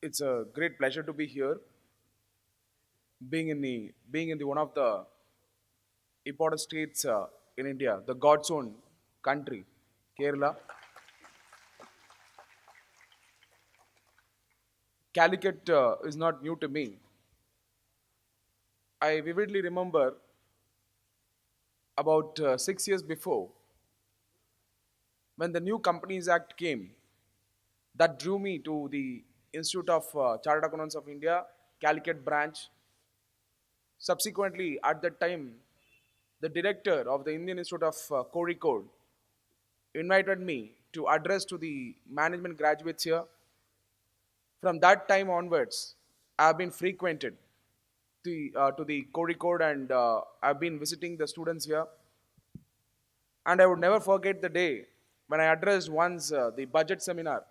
It's a great pleasure to be here, being in the one of the important states in India, the God's own country, Kerala. Calicut is not new to me. I vividly remember about 6 years before, when the new Companies Act came, that drew me to the Institute of Chartered Accountants of India, Calicut branch. Subsequently, at that time, the director of the Indian Institute of Code invited me to address to the management graduates here. From that time onwards, I've been frequented to the Code and I've been visiting the students here. And I would never forget the day when I addressed once the budget seminar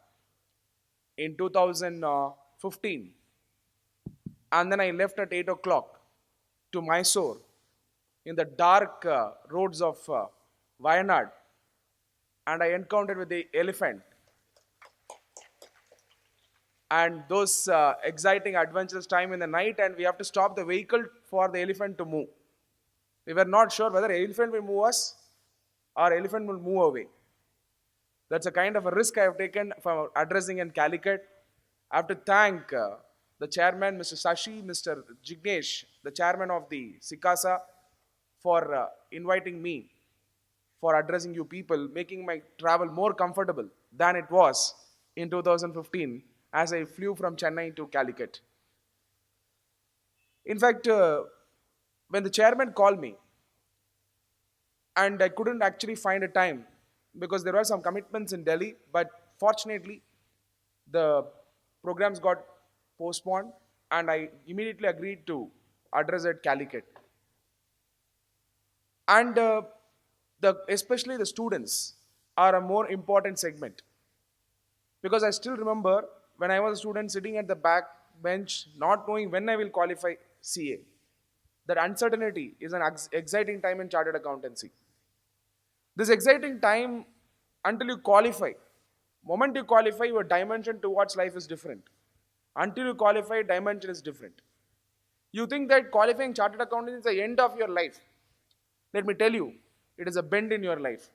in 2015. And then I left at 8 o'clock to Mysore in the dark roads of Wayanad, and I encountered with the elephant and those exciting adventures time in the night, and we have to stop the vehicle for the elephant to move. We were not sure whether elephant will move us or elephant will move away. That's a kind of a risk I have taken for addressing in Calicut. I have to thank the chairman, Mr. Sashi, Mr. Jignesh, the chairman of the Sikasa, for inviting me for addressing you people, making my travel more comfortable than it was in 2015 as I flew from Chennai to Calicut. In fact, when the chairman called me, and I couldn't actually find a time because there were some commitments in Delhi, but fortunately, the programs got postponed, and I immediately agreed to address at Calicut. And especially the students are a more important segment because I still remember when I was a student sitting at the back bench, not knowing when I will qualify CA. That uncertainty is an exciting time in chartered accountancy. This exciting time until you qualify. Moment you qualify, your dimension towards life is different. Until you qualify, dimension is different. You think that qualifying chartered accountant is the end of your life. Let me tell you, it is a bend in your life.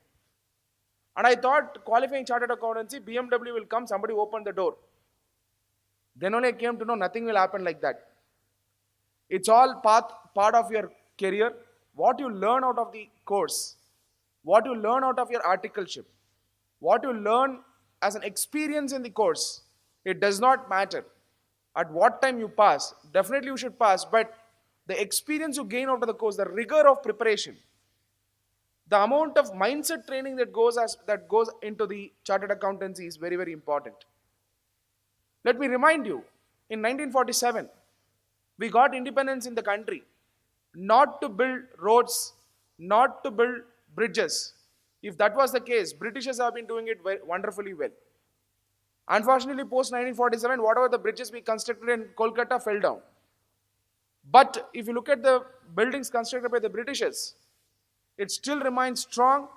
And I thought qualifying chartered accountancy, BMW will come, somebody open the door. Then only I came to know nothing will happen like that. It's all part of your career. What you learn out of the course, what you learn out of your articleship, what you learn as an experience in the course, it does not matter at what time you pass. Definitely you should pass, but the experience you gain out of the course, the rigor of preparation, the amount of mindset training that goes into the chartered accountancy is very, very important. Let me remind you, in 1947, we got independence in the country, not to build roads, not to build bridges. If that was the case, Britishers have been doing it wonderfully well. Unfortunately, post 1947, whatever the bridges we constructed in Kolkata fell down. But if you look at the buildings constructed by the Britishers, it still remains strong.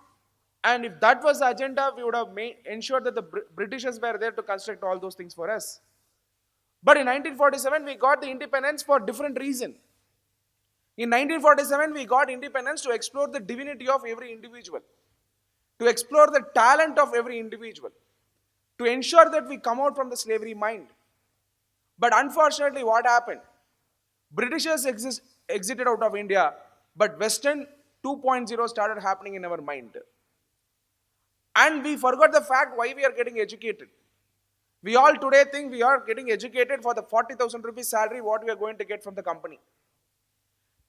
And if that was the agenda, we would have ensured that the Britishers were there to construct all those things for us. But in 1947, we got the independence for different reason. In 1947, we got independence to explore the divinity of every individual, to explore the talent of every individual, to ensure that we come out from the slavery mind. But unfortunately, what happened? Britishers exited out of India, but Western 2.0 started happening in our mind. And we forgot the fact why we are getting educated. We all today think we are getting educated for the 40,000 rupees salary what we are going to get from the company.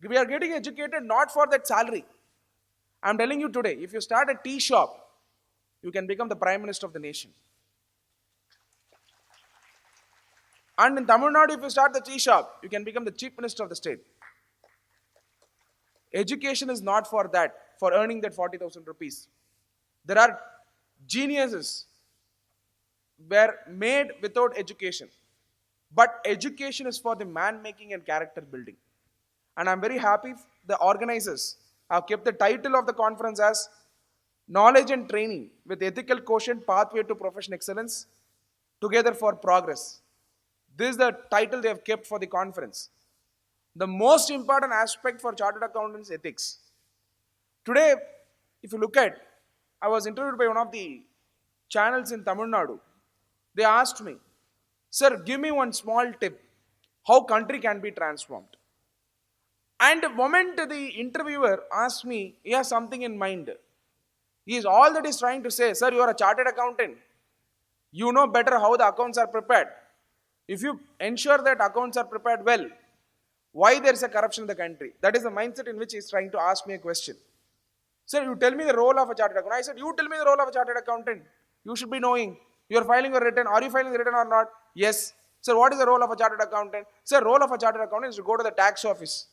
We are getting educated not for that salary. I am telling you today, if you start a tea shop, you can become the Prime Minister of the nation. And in Tamil Nadu, if you start the tea shop, you can become the Chief Minister of the state. Education is not for that, for earning that 40,000 rupees. There are geniuses were made without education. But education is for the man making and character building. And I'm very happy the organizers have kept the title of the conference as Knowledge and Training with Ethical Quotient Pathway to Professional Excellence Together for Progress. This is the title they have kept for the conference. The most important aspect for chartered accountants is ethics. Today, if you look at, I was interviewed by one of the channels in Tamil Nadu. They asked me, sir, give me one small tip how country can be transformed. And the moment the interviewer asked me, he has something in mind. He is all that he's trying to say, sir, you are a chartered accountant. You know better how the accounts are prepared. If you ensure that accounts are prepared well, why there is a corruption in the country? That is the mindset in which he is trying to ask me a question. Sir, you tell me the role of a chartered accountant. I said, you tell me the role of a chartered accountant. You should be knowing. You are filing a return. Are you filing the return or not? Yes. Sir, what is the role of a chartered accountant? Sir, role of a chartered accountant is to go to the tax office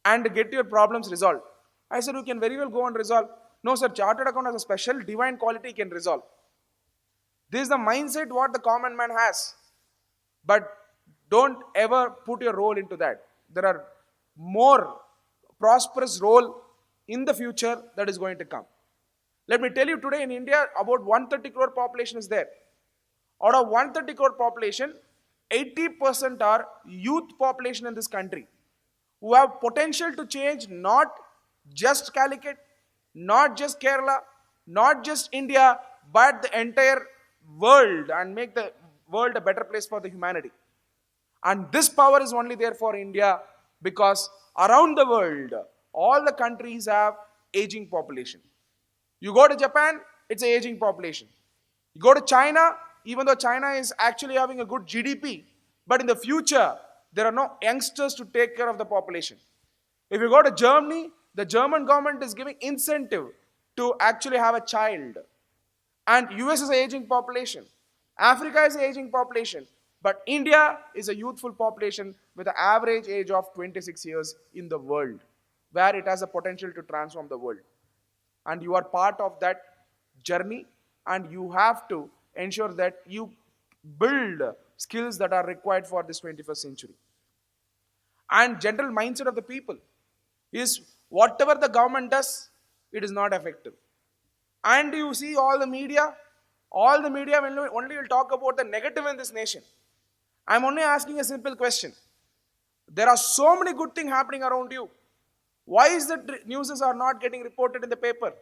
and get your problems resolved. I said, you can very well go and resolve. No, sir, chartered accountant has a special divine quality he can resolve. This is the mindset what the common man has. But don't ever put your role into that. There are more prosperous role in the future that is going to come. Let me tell you, today in India, about 130 crore population is there. Out of 130 crore population, 80% are youth population in this country who have potential to change not just Calicut, not just Kerala, not just India, but the entire world and make the world a better place for the humanity. And this power is only there for India because around the world, all the countries have aging population. You go to Japan, it's an aging population. You go to China, even though China is actually having a good GDP, but in the future, there are no youngsters to take care of the population. If you go to Germany, the German government is giving incentive to actually have a child. And US is an aging population. Africa is an aging population. But India is a youthful population with an average age of 26 years in the world, where it has a potential to transform the world. And you are part of that journey, and you have to ensure that you build skills that are required for this 21st century. And general mindset of the people is whatever the government does, it is not effective. And you see all the media only will talk about the negative in this nation. I'm only asking a simple question. There are so many good things happening around you. Why is that news are not getting reported in the paper?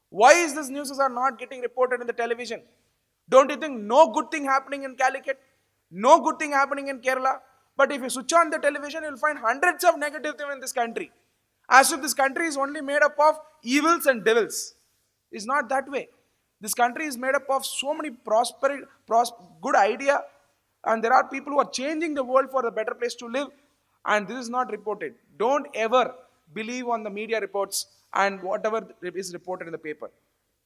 Why is this news are not getting reported in the television? Don't you think no good thing happening in Calicut? No good thing happening in Kerala? But if you switch on the television, you'll find hundreds of negative things in this country. As if this country is only made up of evils and devils. It's not that way. This country is made up of so many good idea, and there are people who are changing the world for a better place to live, and this is not reported. Don't ever believe on the media reports and whatever is reported in the paper.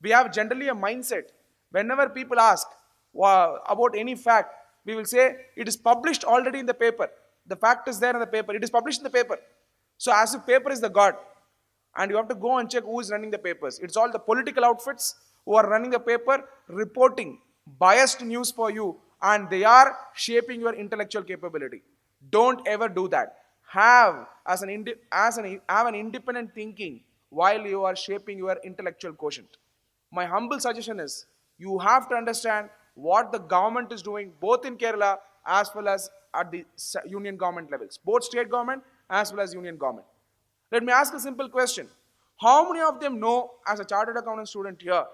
We have generally a mindset. Whenever people ask about any fact, we will say it is published already in the paper. The fact is there in the paper. It is published in the paper. So as if paper is the God. And you have to go and check who is running the papers. It's all the political outfits who are running the paper, reporting biased news for you, and they are shaping your intellectual capability. Don't ever do that. Have an independent thinking while you are shaping your intellectual quotient. My humble suggestion is, you have to understand what the government is doing, both in Kerala as well as at the union government levels, both state government as well as union government. Let me ask a simple question. How many of them know, as a chartered accountant student here,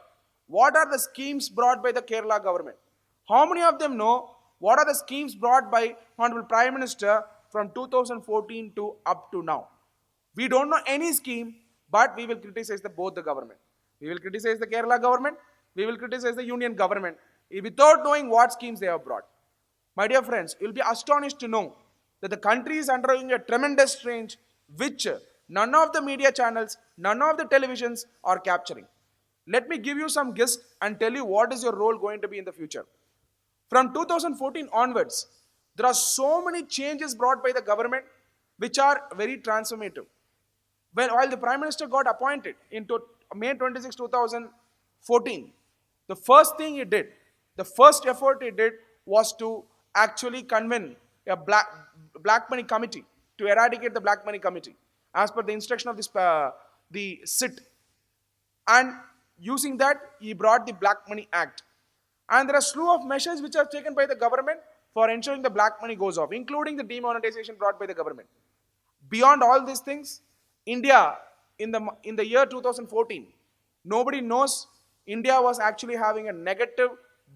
what are the schemes brought by the Kerala government? How many of them know what are the schemes brought by Honorable Prime Minister from 2014 to up to now? We don't know any scheme, but we will criticize both the government. We will criticize the Kerala government, we will criticize the union government without knowing what schemes they have brought. My dear friends, you will be astonished to know that the country is undergoing a tremendous change which none of the media channels, none of the televisions are capturing. Let me give you some guess and tell you what is your role going to be in the future. From 2014 onwards, there are so many changes brought by the government which are very transformative. While the Prime Minister got appointed in May 26, 2014, the first thing he did, the first effort he did was to actually convene a black money committee to eradicate the black money committee as per the instruction of the SIT. And using that, he brought the Black Money Act. And there are a slew of measures which are taken by the government for ensuring the black money goes off, including the demonetization brought by the government. Beyond all these things, India in the year 2014, nobody knows India was actually having a negative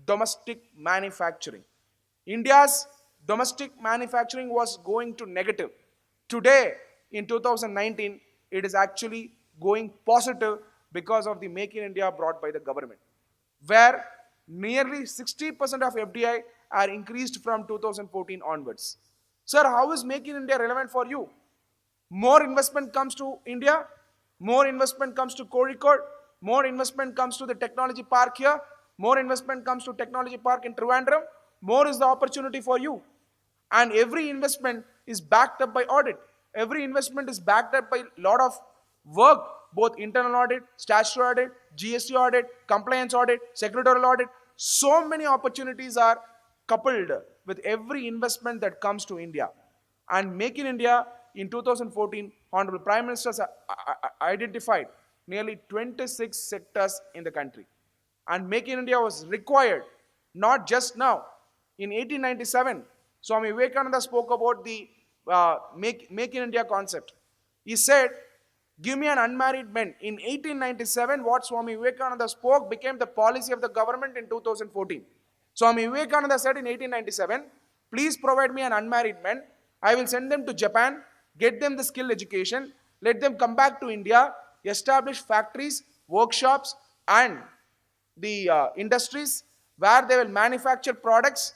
domestic manufacturing. India's domestic manufacturing was going to negative. Today, in 2019, it is actually going positive because of the Make in India brought by the government, where nearly 60% of FDI are increased from 2014 onwards. Sir, how is Make in India relevant for you? More investment comes to India, more investment comes to Calicut, more investment comes to the technology park here, more investment comes to technology park in Trivandrum, more is the opportunity for you. And every investment is backed up by audit. Every investment is backed up by a lot of work, both internal audit, statutory audit, GST audit, compliance audit, secretarial audit. So many opportunities are coupled with every investment that comes to India. And Make in India in 2014, Honorable Prime Minister identified nearly 26 sectors in the country. And Make in India was required, not just now. In 1897, Swami Vivekananda spoke about the Make in India concept. He said, give me an unmarried man. In 1897, what Swami Vivekananda spoke became the policy of the government in 2014. Swami Vivekananda said in 1897, please provide me an unmarried man. I will send them to Japan, get them the skill education, let them come back to India, establish factories, workshops, and the industries where they will manufacture products.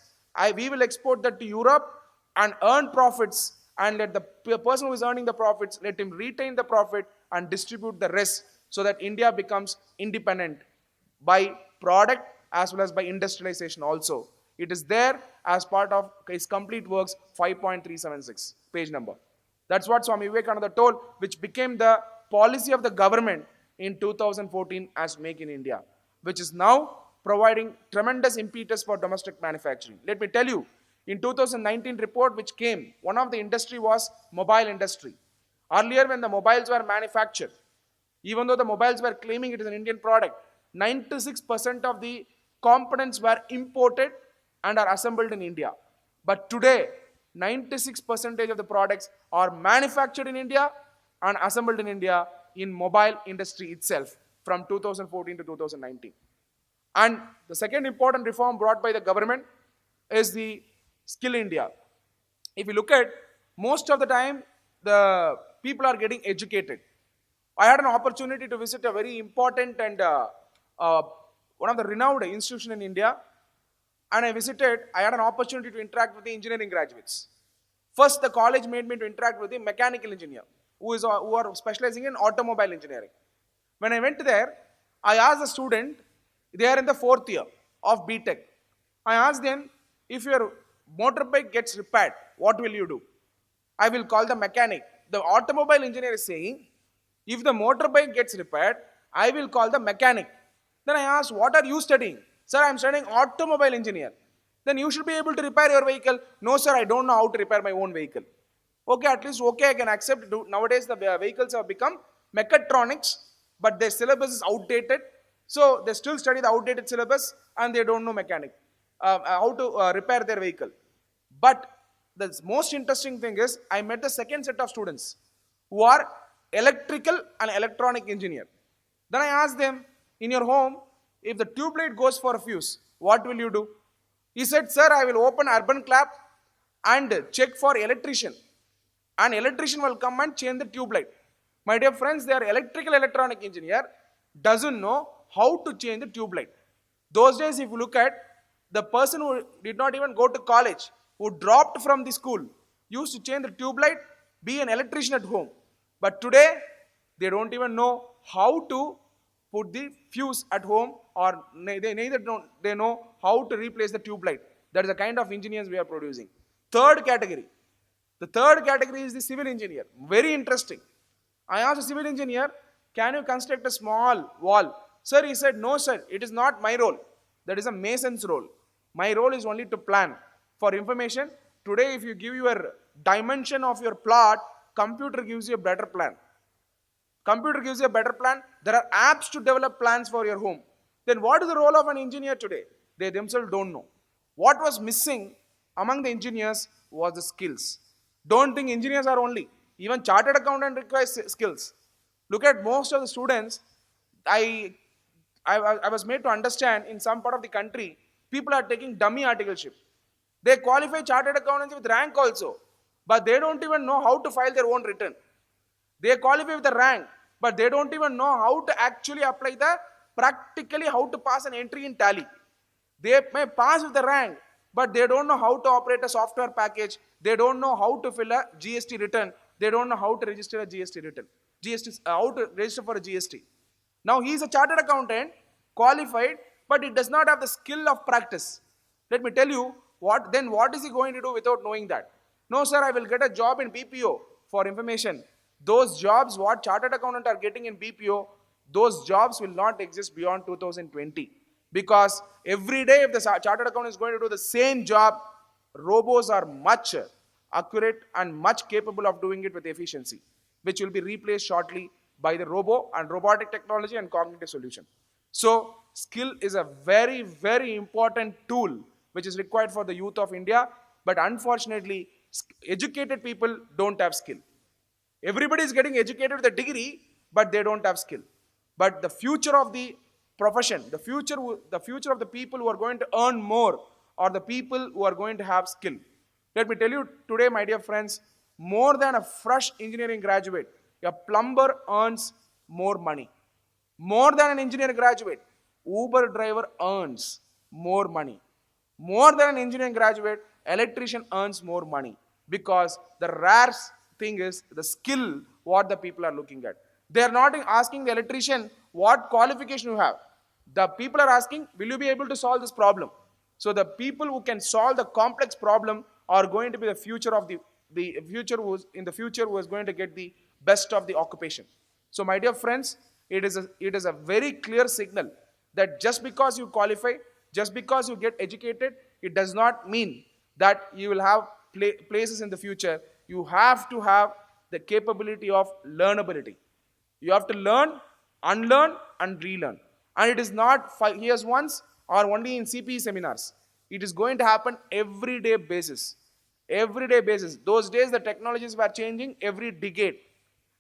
We will export that to Europe and earn profits, and let the person who is earning the profits, let him retain the profit and distribute the rest, so that India becomes independent by product as well as by industrialization also. It is there as part of his complete works 5.376 page number. That's what Swami Vivekananda told, which became the policy of the government in 2014 as Make in India, which is now providing tremendous impetus for domestic manufacturing. Let me tell you, in 2019 report which came, one of the industry was mobile industry. Earlier when the mobiles were manufactured, even though the mobiles were claiming it is an Indian product, 96% of the components were imported and are assembled in India. But today, 96% of the products are manufactured in India and assembled in India in mobile industry itself from 2014 to 2019. And the second important reform brought by the government is the Skill India. If you look at, most of the time, the people are getting educated. I had an opportunity to visit a very important and one of the renowned institution in India, and I had an opportunity to interact with the engineering graduates. First, the college made me to interact with the mechanical engineer who are specializing in automobile engineering. When I went there, I asked the student, they are in the 4th year of BTech. I asked them, if your motorbike gets repaired, what will you do? I will call the mechanic. The automobile engineer is saying, if the motorbike gets repaired, I will call the mechanic. Then I asked, what are you studying? Sir, I am studying automobile engineer. Then you should be able to repair your vehicle. No, sir, I don't know how to repair my own vehicle. Okay, at least, okay, I can accept. Nowadays, the vehicles have become mechatronics, but their syllabus is outdated. So, they still study the outdated syllabus and they don't know mechanic, how to repair their vehicle. But the most interesting thing is, I met the second set of students who are electrical and electronic engineer. Then I asked them, in your home, if the tube light goes for a fuse, what will you do? He said, sir, I will open urban clap and check for electrician. An electrician will come and change the tube light. My dear friends, they are electrical electronic engineer, doesn't know how to change the tube light. Those days, if you look at, the person who did not even go to college, who dropped from the school, used to change the tube light, be an electrician at home. But today, they don't even know how to put the fuse at home, or they know how to replace the tube light. That is the kind of engineers we are producing. Third category. The third category is the civil engineer. Very interesting. I asked a civil engineer, can you construct a small wall? Sir, he said, no sir, it is not my role. That is a mason's role. My role is only to plan. For information, today if you give your dimension of your plot, computer gives you a better plan. Computer gives you a better plan. There are apps to develop plans for your home. Then what is the role of an engineer today? They themselves don't know. What was missing among the engineers was the skills. Don't think engineers are only. Even chartered accountant requires skills. Look at most of the students. I, I was made to understand in some part of the country, people are taking dummy articleship. They qualify chartered accountancy with rank also, but they don't even know how to file their own return. They qualify with the rank, but they don't even know how to actually apply the practically how to pass an entry in tally. They may pass with the rank, but they don't know how to operate a software package. They don't know how to fill a GST return. They don't know how to register a GST return. How to register for a GST. Now he is a chartered accountant, qualified, but he does not have the skill of practice. Let me tell you, what is he going to do without knowing that? No, sir, I will get a job in BPO for information. Those jobs, what chartered accountant are getting in BPO, those jobs will not exist beyond 2020. Because every day, if the chartered accountant is going to do the same job, robots are much accurate and much capable of doing it with efficiency, which will be replaced shortly by the robo and robotic technology and cognitive solution. So, skill is a very, very important tool which is required for the youth of India. But unfortunately, educated people don't have skill. Everybody is getting educated with a degree, but they don't have skill. But the future of the profession, the future of the people who are going to earn more are the people who are going to have skill. Let me tell you today, my dear friends, more than a fresh engineering graduate, a plumber earns more money. More than an engineering graduate, Uber driver earns more money. More than an engineering graduate, electrician earns more money. Because the rare thing is the skill what the people are looking at. They are not asking the electrician what qualification you have. The people are asking, will you be able to solve this problem? So the people who can solve the complex problem are going to be the future of the future who is going to get the best of the occupation. So my dear friends, it is a very clear signal that just because you qualify, just because you get educated, it does not mean that you will have places in the future. You have to have the capability of learnability. You have to learn, unlearn, and relearn. And it is not 5 years once or only in CPE seminars. It is going to happen everyday basis. Everyday basis. Those days the technologies were changing every decade.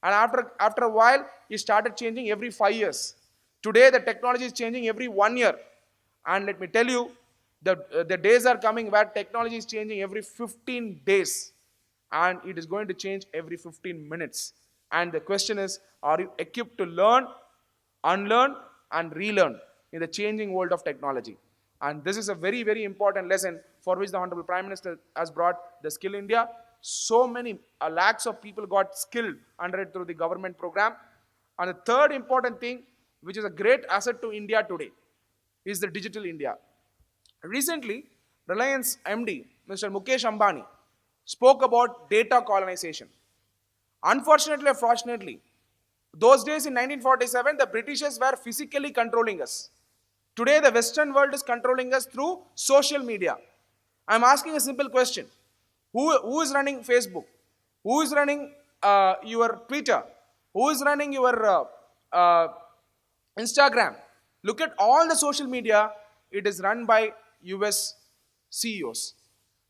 And after a while, it started changing every 5 years. Today, the technology is changing every 1 year. And let me tell you, the days are coming where technology is changing every 15 days. And it is going to change every 15 minutes. And the question is, are you equipped to learn, unlearn, and relearn in the changing world of technology? And this is a very, very important lesson for which the Honorable Prime Minister has brought the Skill India. So many lakhs of people got skilled under it through the government program. And the third important thing, which is a great asset to India today, is the digital India. Recently, Reliance MD, Mr. Mukesh Ambani, spoke about data colonization. Unfortunately or fortunately, those days in 1947, the Britishers were physically controlling us. Today, the Western world is controlling us through social media. I'm asking a simple question. Who is running Facebook? Who is running your Twitter? Who is running your Instagram? Look at all the social media. It is run by US CEOs.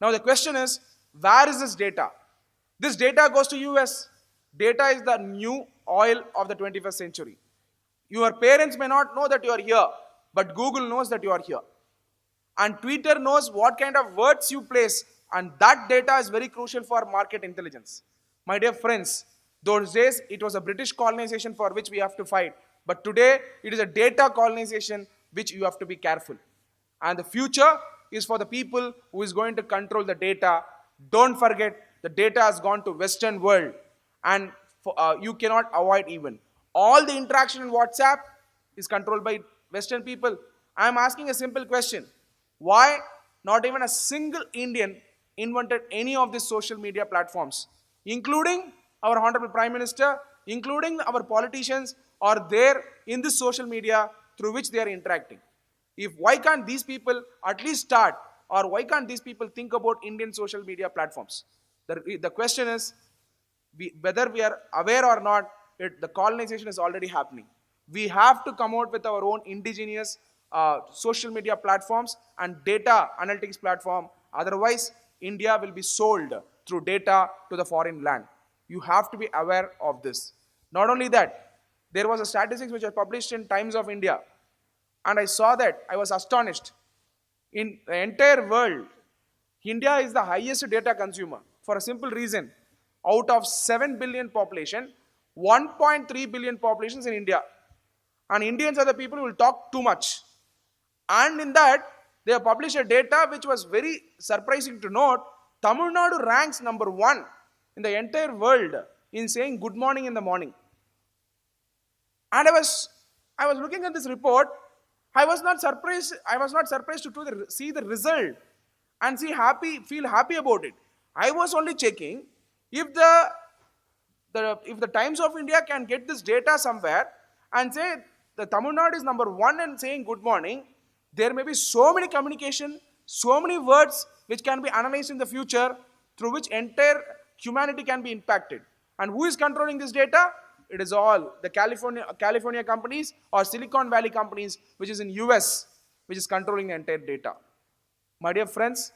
Now the question is, where is this data? This data goes to US. Data is the new oil of the 21st century. Your parents may not know that you are here, but Google knows that you are here. And Twitter knows what kind of words you place, and that data is very crucial for market intelligence. My dear friends, those days it was a British colonization for which we have to fight. But today it is a data colonization which you have to be careful. And the future is for the people who is going to control the data. Don't forget, the data has gone to Western world, and you cannot avoid even. All the interaction in WhatsApp is controlled by Western people. I am asking a simple question. Why not even a single Indian invented any of these social media platforms, including our Honorable Prime Minister, including our politicians, are there in this social media through which they are interacting? Why can't these people at least start, or why can't these people think about Indian social media platforms? The question is, whether we are aware or not, the colonization is already happening. We have to come out with our own indigenous social media platforms and data analytics platform. Otherwise, India will be sold through data to the foreign land. You have to be aware of this. Not only that, there was a statistics which was published in Times of India, and I saw that. I was astonished. In the entire world, India is the highest data consumer for a simple reason. Out of 7 billion population, 1.3 billion populations in India. And Indians are the people who will talk too much. And in that, they have published a data which was very surprising to note. Tamil Nadu ranks number 1 in the entire world in saying good morning in the morning. And I was looking at this report. I was not surprised to see the result and feel happy about it. I was only checking if the Times of India can get this data somewhere and say the Tamil Nadu is number 1 in saying good morning. There may be so many communication, so many words which can be analyzed in the future through which entire humanity can be impacted. And who is controlling this data? It is all the California companies or Silicon Valley companies, which is in US, which is controlling the entire data. My dear friends,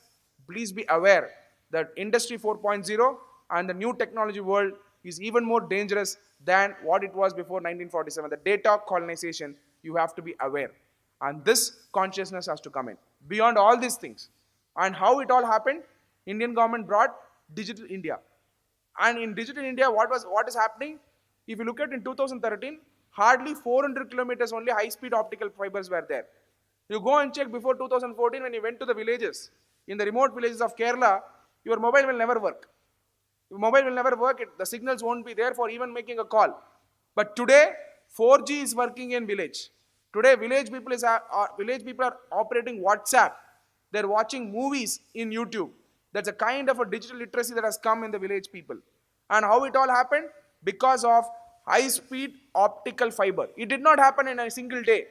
please be aware that Industry 4.0 and the new technology world is even more dangerous than what it was before 1947. The data colonization, you have to be aware. And this consciousness has to come in. Beyond all these things. And how it all happened, Indian government brought Digital India. And in Digital India, what is happening? If you look at in 2013, hardly 400 kilometers only high-speed optical fibers were there. You go and check before 2014 when you went to the villages, in the remote villages of Kerala, your mobile will never work. Your mobile will never work, the signals won't be there for even making a call. But today, 4G is working in village. Today, village people are operating WhatsApp. They're watching movies in YouTube. That's a kind of a digital literacy that has come in the village people. And how it all happened? Because of high-speed optical fiber. It did not happen in a single day.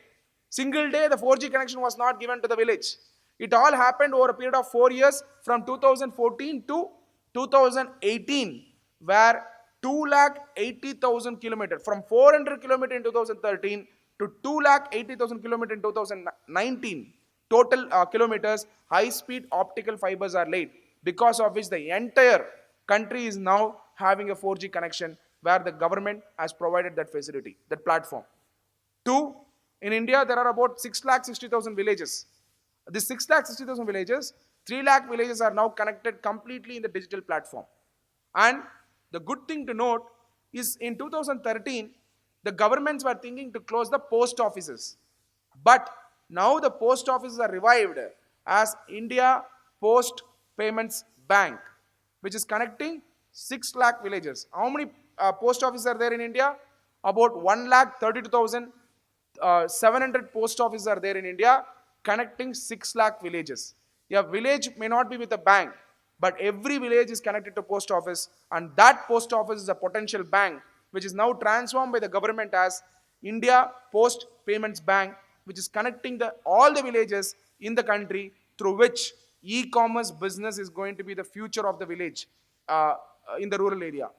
Single day, the 4G connection was not given to the village. It all happened over a period of 4 years from 2014 to 2018, where 280,000 kilometers, from 400 kilometers in 2013 to 280,000 kilometers in 2019, total kilometers, high-speed optical fibers are laid, because of which the entire country is now having a 4G connection, where the government has provided that facility, that platform. 2, in India, there are about 660,000 villages. These 660,000 villages, 3 lakh villages are now connected completely in the digital platform. And the good thing to note is in 2013, the governments were thinking to close the post offices. But now the post offices are revived as India Post Payments Bank, which is connecting 6 lakh villages. How many post offices are there in India? About 1,32,700 post offices are there in India, connecting 6 lakh villages. Your village may not be with a bank, but every village is connected to post office, and that post office is a potential bank, which is now transformed by the government as India Post Payments Bank, which is connecting all the villages in the country, through which e-commerce business is going to be the future of the village in the rural area.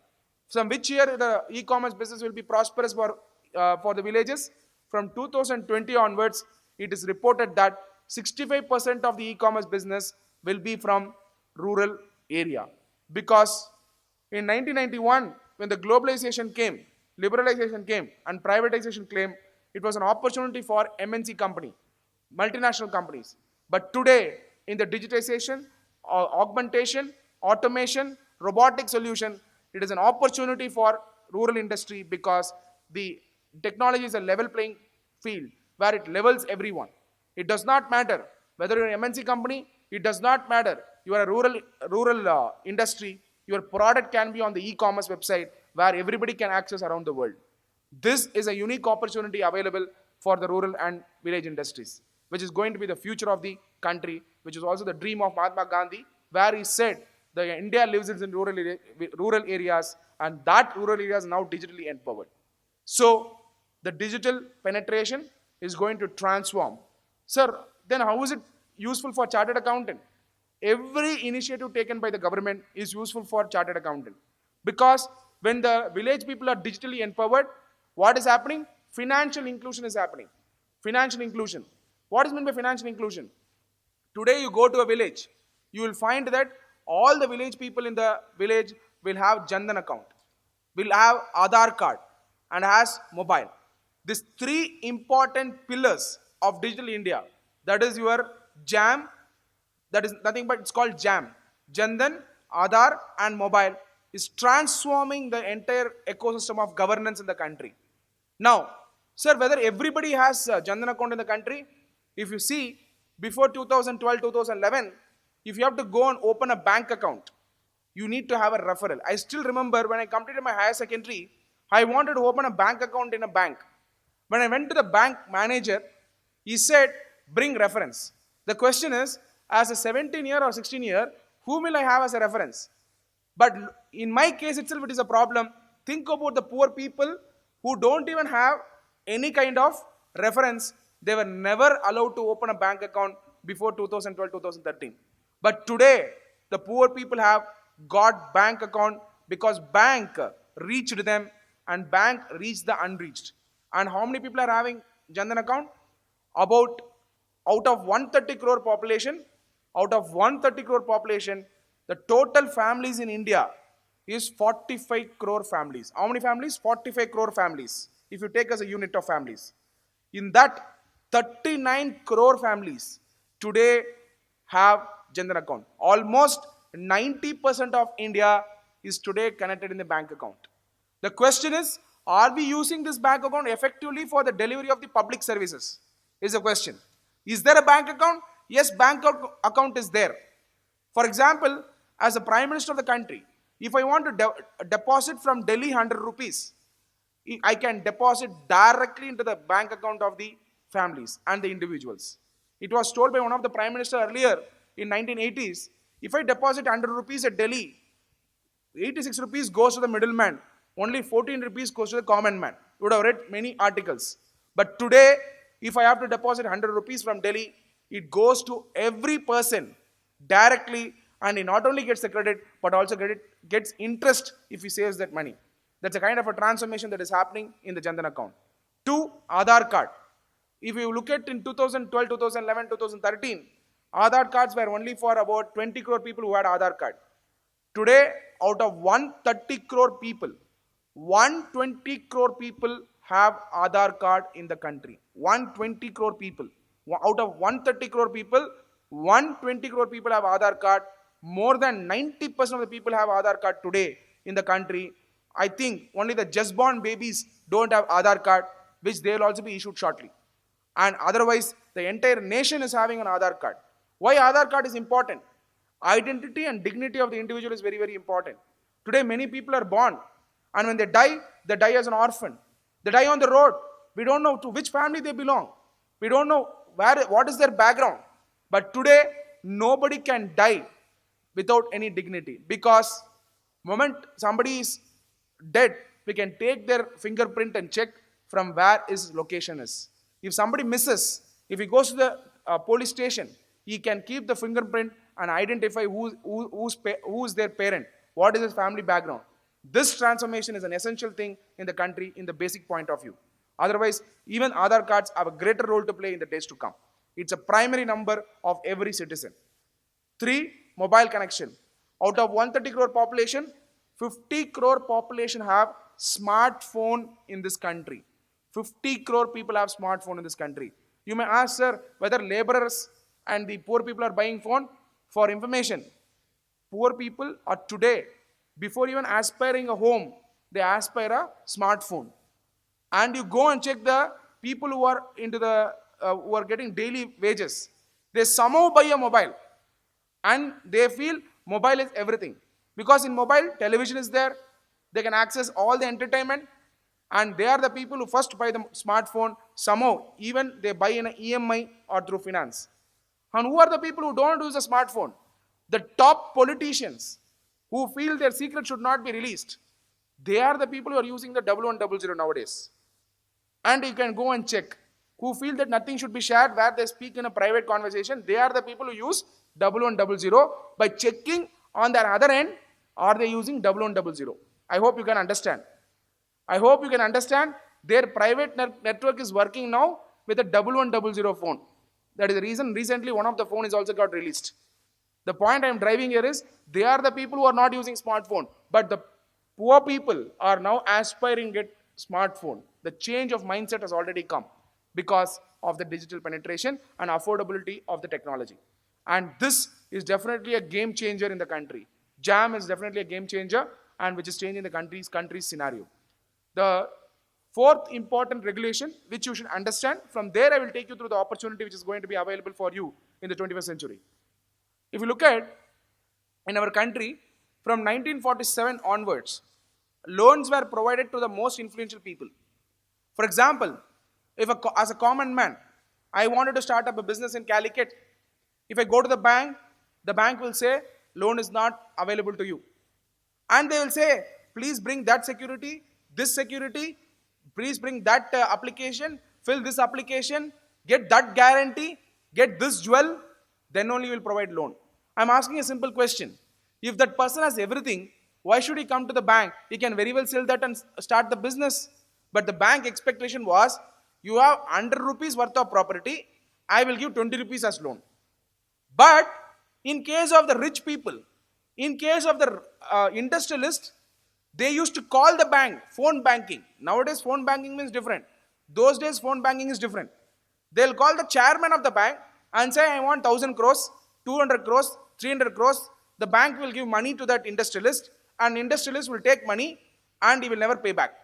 From which year the e-commerce business will be prosperous for the villages? From 2020 onwards, it is reported that 65% of the e-commerce business will be from rural area. Because in 1991, when the globalization came, liberalization came, and privatization came, it was an opportunity for MNC company, multinational companies. But today, in the digitization, augmentation, automation, robotic solution, it is an opportunity for rural industry, because the technology is a level playing field where it levels everyone. It does not matter whether you're an MNC company, it does not matter. You are a rural industry, your product can be on the e-commerce website where everybody can access around the world. This is a unique opportunity available for the rural and village industries, which is going to be the future of the country, which is also the dream of Mahatma Gandhi, where he said that India lives in rural areas, and that rural area is now digitally empowered. So the digital penetration is going to transform. Sir, then how is it useful for chartered accountant? Every initiative taken by the government is useful for chartered accountant. Because when the village people are digitally empowered, what is happening? Financial inclusion is happening. Financial inclusion. What is meant by financial inclusion? Today you go to a village, you will find that all the village people in the village will have Jandan account, will have Aadhaar card, and has mobile. These three important pillars of digital India, that is your JAM, that is nothing but it's called JAM, Jandan, Aadhaar, and mobile, is transforming the entire ecosystem of governance in the country. Now, sir, whether everybody has a Jandan account in the country, if you see, before 2012, 2011, if you have to go and open a bank account, you need to have a referral. I still remember when I completed my higher secondary, I wanted to open a bank account in a bank. When I went to the bank manager, he said, bring reference. The question is, as a 17-year or 16-year, whom will I have as a reference? But in my case itself, it is a problem. Think about the poor people who don't even have any kind of reference. They were never allowed to open a bank account before 2012, 2013. But today, the poor people have got bank account because bank reached them and bank reached the unreached. And how many people are having Jandan account? About out of 130 crore population, the total families in India is 45 crore families. How many families? 45 crore families. If you take as a unit of families. In that, 39 crore families today have Jandan account. Almost 90% of India is today connected in the bank account. The question is, are we using this bank account effectively for the delivery of the public services? Is the question. Is there a bank account? Yes, bank account is there. For example, as a Prime Minister of the country, if I want to deposit from Delhi 100 rupees, I can deposit directly into the bank account of the families and the individuals. It was told by one of the Prime Minister earlier in 1980s, if I deposit 100 rupees at Delhi, 86 rupees goes to the middleman, only 14 rupees goes to the common man. You would have read many articles. But today, if I have to deposit 100 rupees from Delhi, it goes to every person directly, and he not only gets the credit, but also gets interest if he saves that money. That's a kind of a transformation that is happening in the Jandan account. 2, Aadhaar card. If you look at in 2012, 2011, 2013, Aadhaar cards were only for about 20 crore people who had Aadhaar card. Today, out of 130 crore people, 120 crore people have Aadhaar card in the country. 120 crore people. Out of 130 crore people, 120 crore people have Aadhaar card. More than 90% of the people have Aadhaar card today in the country. I think only the just born babies don't have Aadhaar card, which they will also be issued shortly. And otherwise, the entire nation is having an Aadhaar card. Why Aadhaar card is important? Identity and dignity of the individual is very, very important. Today, many people are born, and when they die as an orphan. They die on the road. We don't know to which family they belong. We don't know what is their background. But today, nobody can die without any dignity, because moment somebody is dead, we can take their fingerprint and check from where his location is. If somebody misses, if he goes to the police station, he can keep the fingerprint and identify who's their parent, what is his family background. This transformation is an essential thing in the country in the basic point of view. Otherwise, even Aadhaar cards have a greater role to play in the days to come. It's a primary number of every citizen. 3, mobile connection. Out of 130 crore population, 50 crore population have smartphone in this country. 50 crore people have smartphone in this country. You may ask, sir, whether laborers and the poor people are buying phone. For information, poor people are today, before even aspiring a home, they aspire a smartphone. And you go and check the people who are into the who are getting daily wages. They somehow buy a mobile, and they feel mobile is everything. Because in mobile, television is there, they can access all the entertainment, and they are the people who first buy the smartphone. Somehow, even they buy in an EMI or through finance. And who are the people who don't use a smartphone? The top politicians who feel their secret should not be released. They are the people who are using the 1100 nowadays. And you can go and check. Who feel that nothing should be shared where they speak in a private conversation. They are the people who use 1100 by checking on their other end, are they using 1100. I hope you can understand. I hope you can understand their private network is working now with a 1100 phone. That is the reason recently one of the phone is also got released. The point I am driving here is they are the people who are not using smartphone, but the poor people are now aspiring at smartphone. The change of mindset has already come because of the digital penetration and affordability of the technology. And this is definitely a game changer in the country. Jam is definitely a game changer and which is changing the country's scenario. The fourth important regulation which you should understand, from there I will take you through the opportunity which is going to be available for you in the 21st century. If you look at in our country, from 1947 onwards, loans were provided to the most influential people. For example, if as a common man, I wanted to start up a business in Calicut, if I go to the bank will say, loan is not available to you. And they will say, please bring that security, this security, please bring that application, fill this application, get that guarantee, get this jewel, then only you will provide loan. I'm asking a simple question. If that person has everything, why should he come to the bank? He can very well sell that and start the business. But the bank expectation was, you have 100 rupees worth of property, I will give 20 rupees as loan. But in case of the rich people, in case of the industrialist, they used to call the bank, phone banking. Nowadays phone banking means different. Those days phone banking is different. They'll call the chairman of the bank and say, I want 1000 crores, 200 crores, 300 crores. The bank will give money to that industrialist and industrialist will take money and he will never pay back.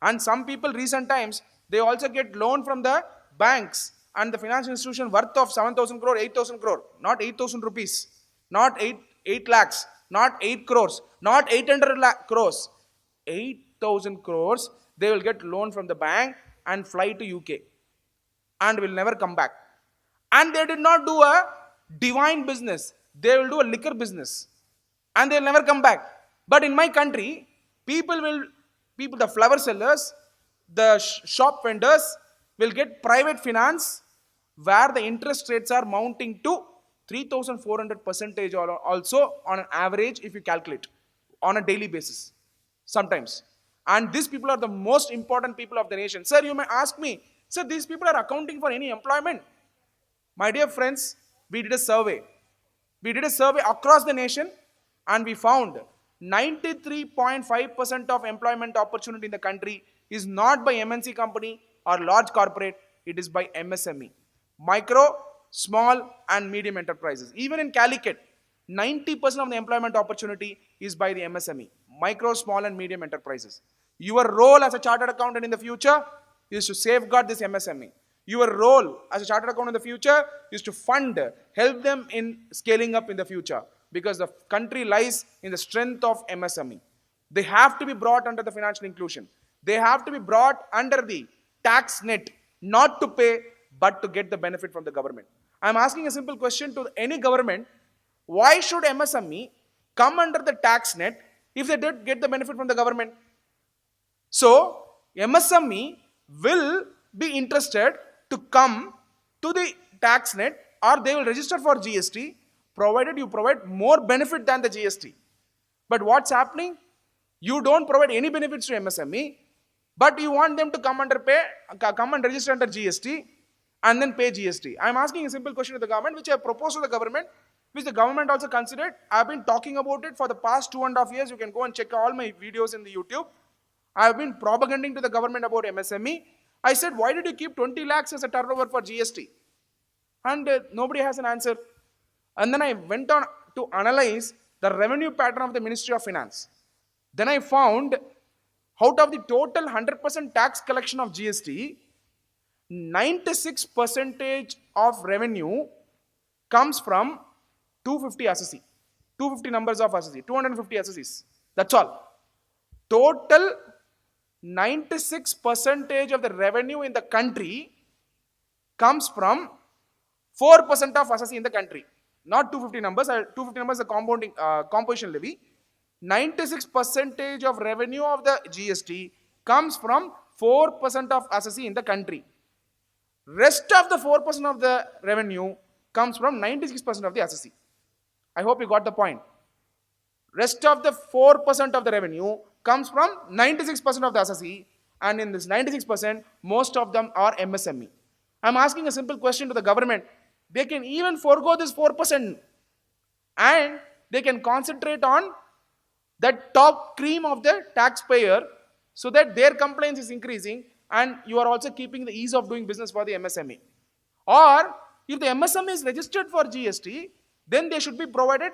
And some people recent times, they also get loan from the banks and the financial institution worth of 7,000 crore, 8,000 crore, not 8,000 rupees, not 8 lakhs, not 8 crores, not 800 crores, 8,000 crores, they will get loan from the bank and fly to UK and will never come back. And they did not do a divine business. They will do a liquor business and they will never come back. But in my country, the flower sellers, the shop vendors will get private finance where the interest rates are mounting to 3,400% also on an average if you calculate on a daily basis sometimes. And these people are the most important people of the nation. Sir, you may ask me, sir, these people are accounting for any employment? My dear friends, we did a survey. We did a survey across the nation and we found 93.5% of employment opportunity in the country is not by MNC company or large corporate, it is by MSME. Micro, small and medium enterprises. Even in Calicut, 90% of the employment opportunity is by the MSME. Micro, small and medium enterprises. Your role as a chartered accountant in the future is to safeguard this MSME. Your role as a chartered accountant in the future is to help them in scaling up in the future because the country lies in the strength of MSME. They have to be brought under the financial inclusion. They have to be brought under the tax net, not to pay, but to get the benefit from the government. I'm asking a simple question to any government. Why should MSME come under the tax net if they did get the benefit from the government? So, MSME will be interested to come to the tax net or they will register for GST provided you provide more benefit than the GST. But what's happening? You don't provide any benefits to MSME, but you want them to come and register under GST and then pay GST. I'm asking a simple question to the government, which I have proposed to the government, which the government also considered. I've been talking about it for the past 2.5 years. You can go and check all my videos in the YouTube. I've been propagating to the government about MSME. I said, why did you keep 20 lakhs as a turnover for GST? And nobody has an answer. And then I went on to analyze the revenue pattern of the Ministry of Finance. Then I found out of the total 100% tax collection of GST, 96% of revenue comes from 250 assessee, 250 numbers of assessee, 250 assessees. That's all. Total 96% of the revenue in the country comes from 4% of assessee in the country. Not 250 numbers. 250 numbers is the composition levy. 96% of revenue of the GST comes from 4% of assessee in the country. Rest of the 4% of the revenue comes from 96% of the assessee. I hope you got the point. Rest of the 4% of the revenue comes from 96% of the assessee, and in this 96%, most of them are MSME. I'm asking a simple question to the government. They can even forego this 4% and they can concentrate on that top cream of the taxpayer so that their compliance is increasing and you are also keeping the ease of doing business for the MSME. Or if the MSME is registered for GST, then they should be provided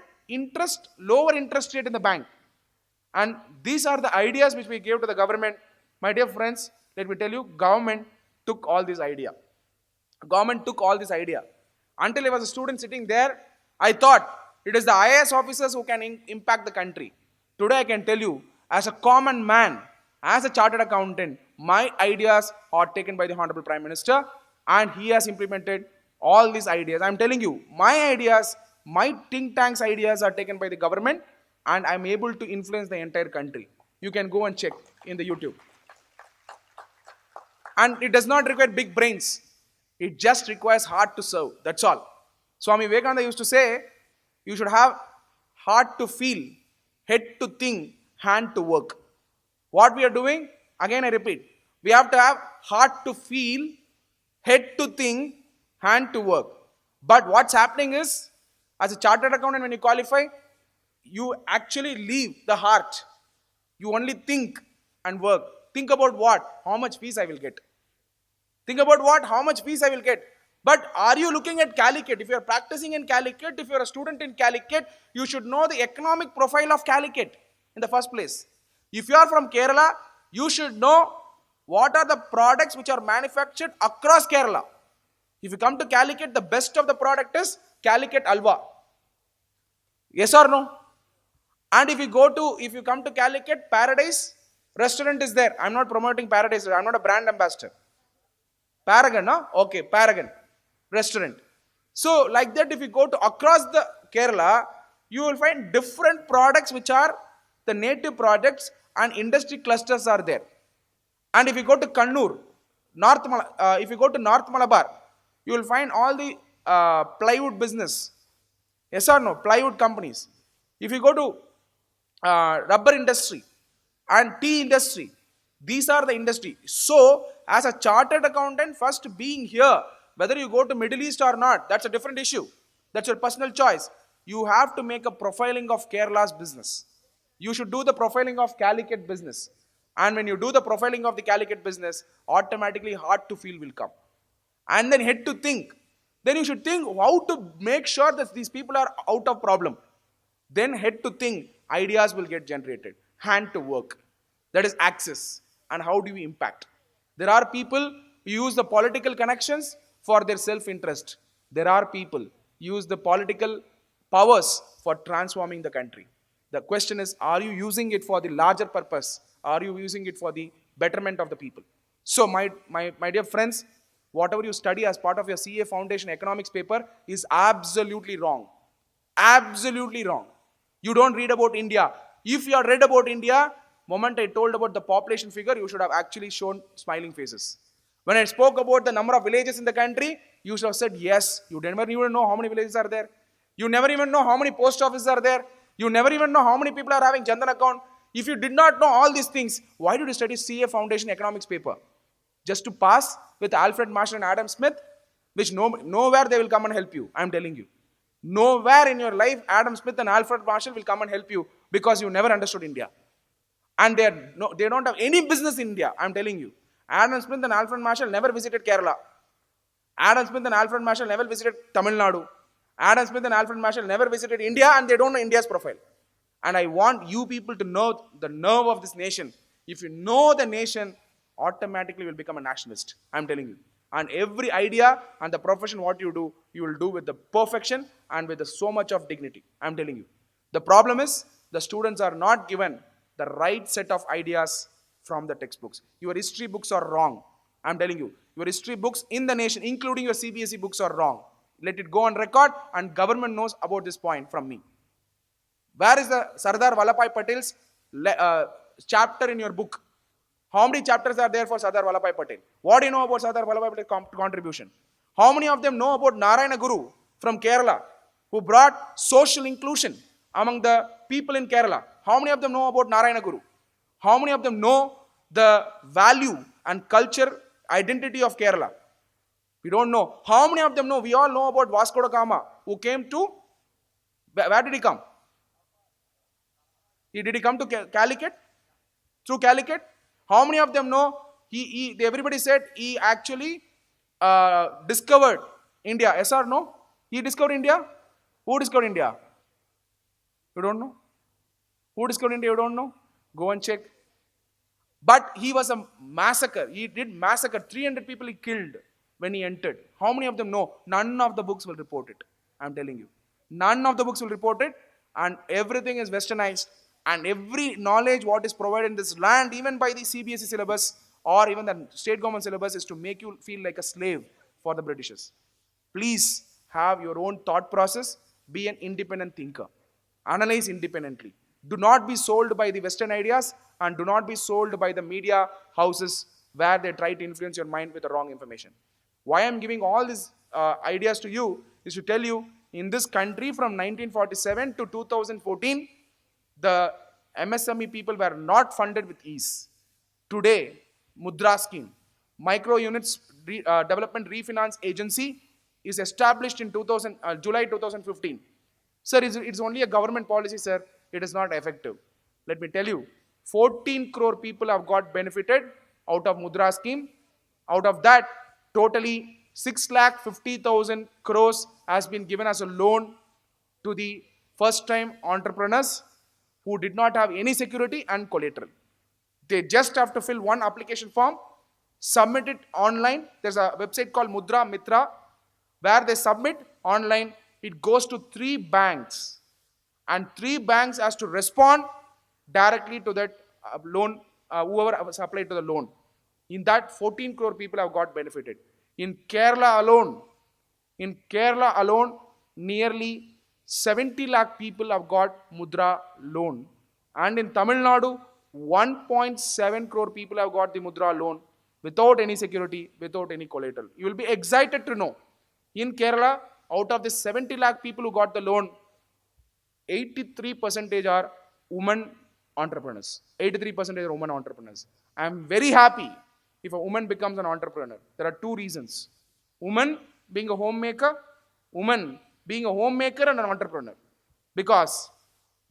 lower interest rate in the bank. And these are the ideas which we gave to the government. My dear friends, let me tell you, government took all this idea. Government took all this idea. Until I was a student sitting there, I thought it is the IAS officers who can impact the country. Today I can tell you, as a common man, as a chartered accountant, my ideas are taken by the Honorable Prime Minister and he has implemented all these ideas. I am telling you, my ideas, my think tank's ideas are taken by the government and I am able to influence the entire country. You can go and check in the YouTube. And it does not require big brains. It just requires heart to serve. That's all. Swami Vivekananda used to say, you should have heart to feel, head to think, hand to work. What we are doing, again I repeat, we have to have heart to feel, head to think, hand to work. But what's happening is, as a chartered accountant, when you qualify, you actually leave the heart. You only think and work. Think about what? How much fees I will get. Think about what? How much fees I will get. But are you looking at Calicut? If you are practicing in Calicut, if you are a student in Calicut, you should know the economic profile of Calicut in the first place. If you are from Kerala, you should know what are the products which are manufactured across Kerala. If you come to Calicut, the best of the product is Calicut Alva. Yes or no? And if you come to Calicut, Paradise restaurant is there. I'm not promoting Paradise. I'm not a brand ambassador. Paragon, no? Okay, Paragon restaurant. So, like that, if you go to across the Kerala, you will find different products which are the native products and industry clusters are there. And if you go to Kannur, if you go to North Malabar, you will find all the plywood business. Yes or no? Plywood companies. If you go to rubber industry and tea industry, these are the industry. So, as a chartered accountant, first being here, whether you go to Middle East or not, that's a different issue. That's your personal choice. You have to make a profiling of Kerala's business. You should do the profiling of Calicut business. And when you do the profiling of the Calicut business, automatically heart to feel will come. And then head to think. Then you should think how to make sure that these people are out of problem. Then head to think, ideas will get generated. Hand to work. That is access. And how do we impact? There are people who use the political connections for their self-interest. There are people who use the political powers for transforming the country. The question is, are you using it for the larger purpose? Are you using it for the betterment of the people? So my dear friends, whatever you study as part of your CA Foundation economics paper is absolutely wrong. Absolutely wrong. You don't read about India. If you have read about India, moment I told about the population figure, you should have actually shown smiling faces. When I spoke about the number of villages in the country, you should have said yes. You never even know how many villages are there. You never even know how many post offices are there. You never even know how many people are having Jan Dhan account. If you did not know all these things, why did you study CA Foundation economics paper? Just to pass with Alfred Marshall and Adam Smith, which nowhere they will come and help you. I am telling you. Nowhere in your life Adam Smith and Alfred Marshall will come and help you because you never understood India. And they don't have any business in India. I am telling you. Adam Smith and Alfred Marshall never visited Kerala. Adam Smith and Alfred Marshall never visited Tamil Nadu. Adam Smith and Alfred Marshall never visited India and they don't know India's profile. And I want you people to know the nerve of this nation. If you know the nation, automatically you will become a nationalist. I am telling you. And every idea and the profession what you will do with the perfection and with so much of dignity. I am telling you. The problem is the students are not given the right set of ideas from the textbooks. Your history books are wrong. I am telling you. Your history books in the nation, including your CBSE books, are wrong. Let it go on record and government knows about this point from me. Where is the Sardar Vallabhbhai Patel's chapter in your book? How many chapters are there for Sardar Vallabhbhai Patel? What do you know about Sardar Vallabhbhai Patel's contribution? How many of them know about Narayana Guru from Kerala, who brought social inclusion among the people in Kerala? How many of them know about Narayana Guru? How many of them know the value and culture identity of Kerala? We don't know. How many of them know? We all know about Vasco da Gama, who came to Where did he come? Did he come to Calicut? Through Calicut? How many of them know everybody said he actually discovered India? Yes or no? He discovered India? Who discovered India? You don't know? Who discovered India? You don't know? Go and check. But he was a massacre. He did massacre. 300 people he killed when he entered. How many of them know? None of the books will report it. I'm telling you. None of the books will report it. And everything is westernized. And every knowledge what is provided in this land, even by the CBSE syllabus or even the state government syllabus, is to make you feel like a slave for the Britishers. Please have your own thought process. Be an independent thinker. Analyze independently. Do not be sold by the Western ideas and do not be sold by the media houses where they try to influence your mind with the wrong information. Why I'm giving all these ideas to you is to tell you, in this country from 1947 to 2014, the MSME people were not funded with ease. Today, Mudra scheme, Micro Units Development Refinance Agency, is established in July 2015. Sir, it's only a government policy, sir. It is not effective. Let me tell you, 14 crore people have got benefited out of Mudra scheme. Out of that, totally 6,50,000 crores has been given as a loan to the first-time entrepreneurs who did not have any security and collateral. They just have to fill one application form, submit it online. There's a website called Mudra Mitra where they submit online. It goes to 3 banks and 3 banks has to respond directly to that loan, whoever was applied to the loan. In that, 14 crore people have got benefited. In Kerala alone, nearly 70 lakh people have got Mudra loan. And in Tamil Nadu, 1.7 crore people have got the Mudra loan without any security, without any collateral. You will be excited to know. In Kerala, out of the 70 lakh people who got the loan, 83% are women entrepreneurs. 83% are women entrepreneurs. I am very happy if a woman becomes an entrepreneur. There are 2 reasons. Woman being a homemaker and an entrepreneur. Because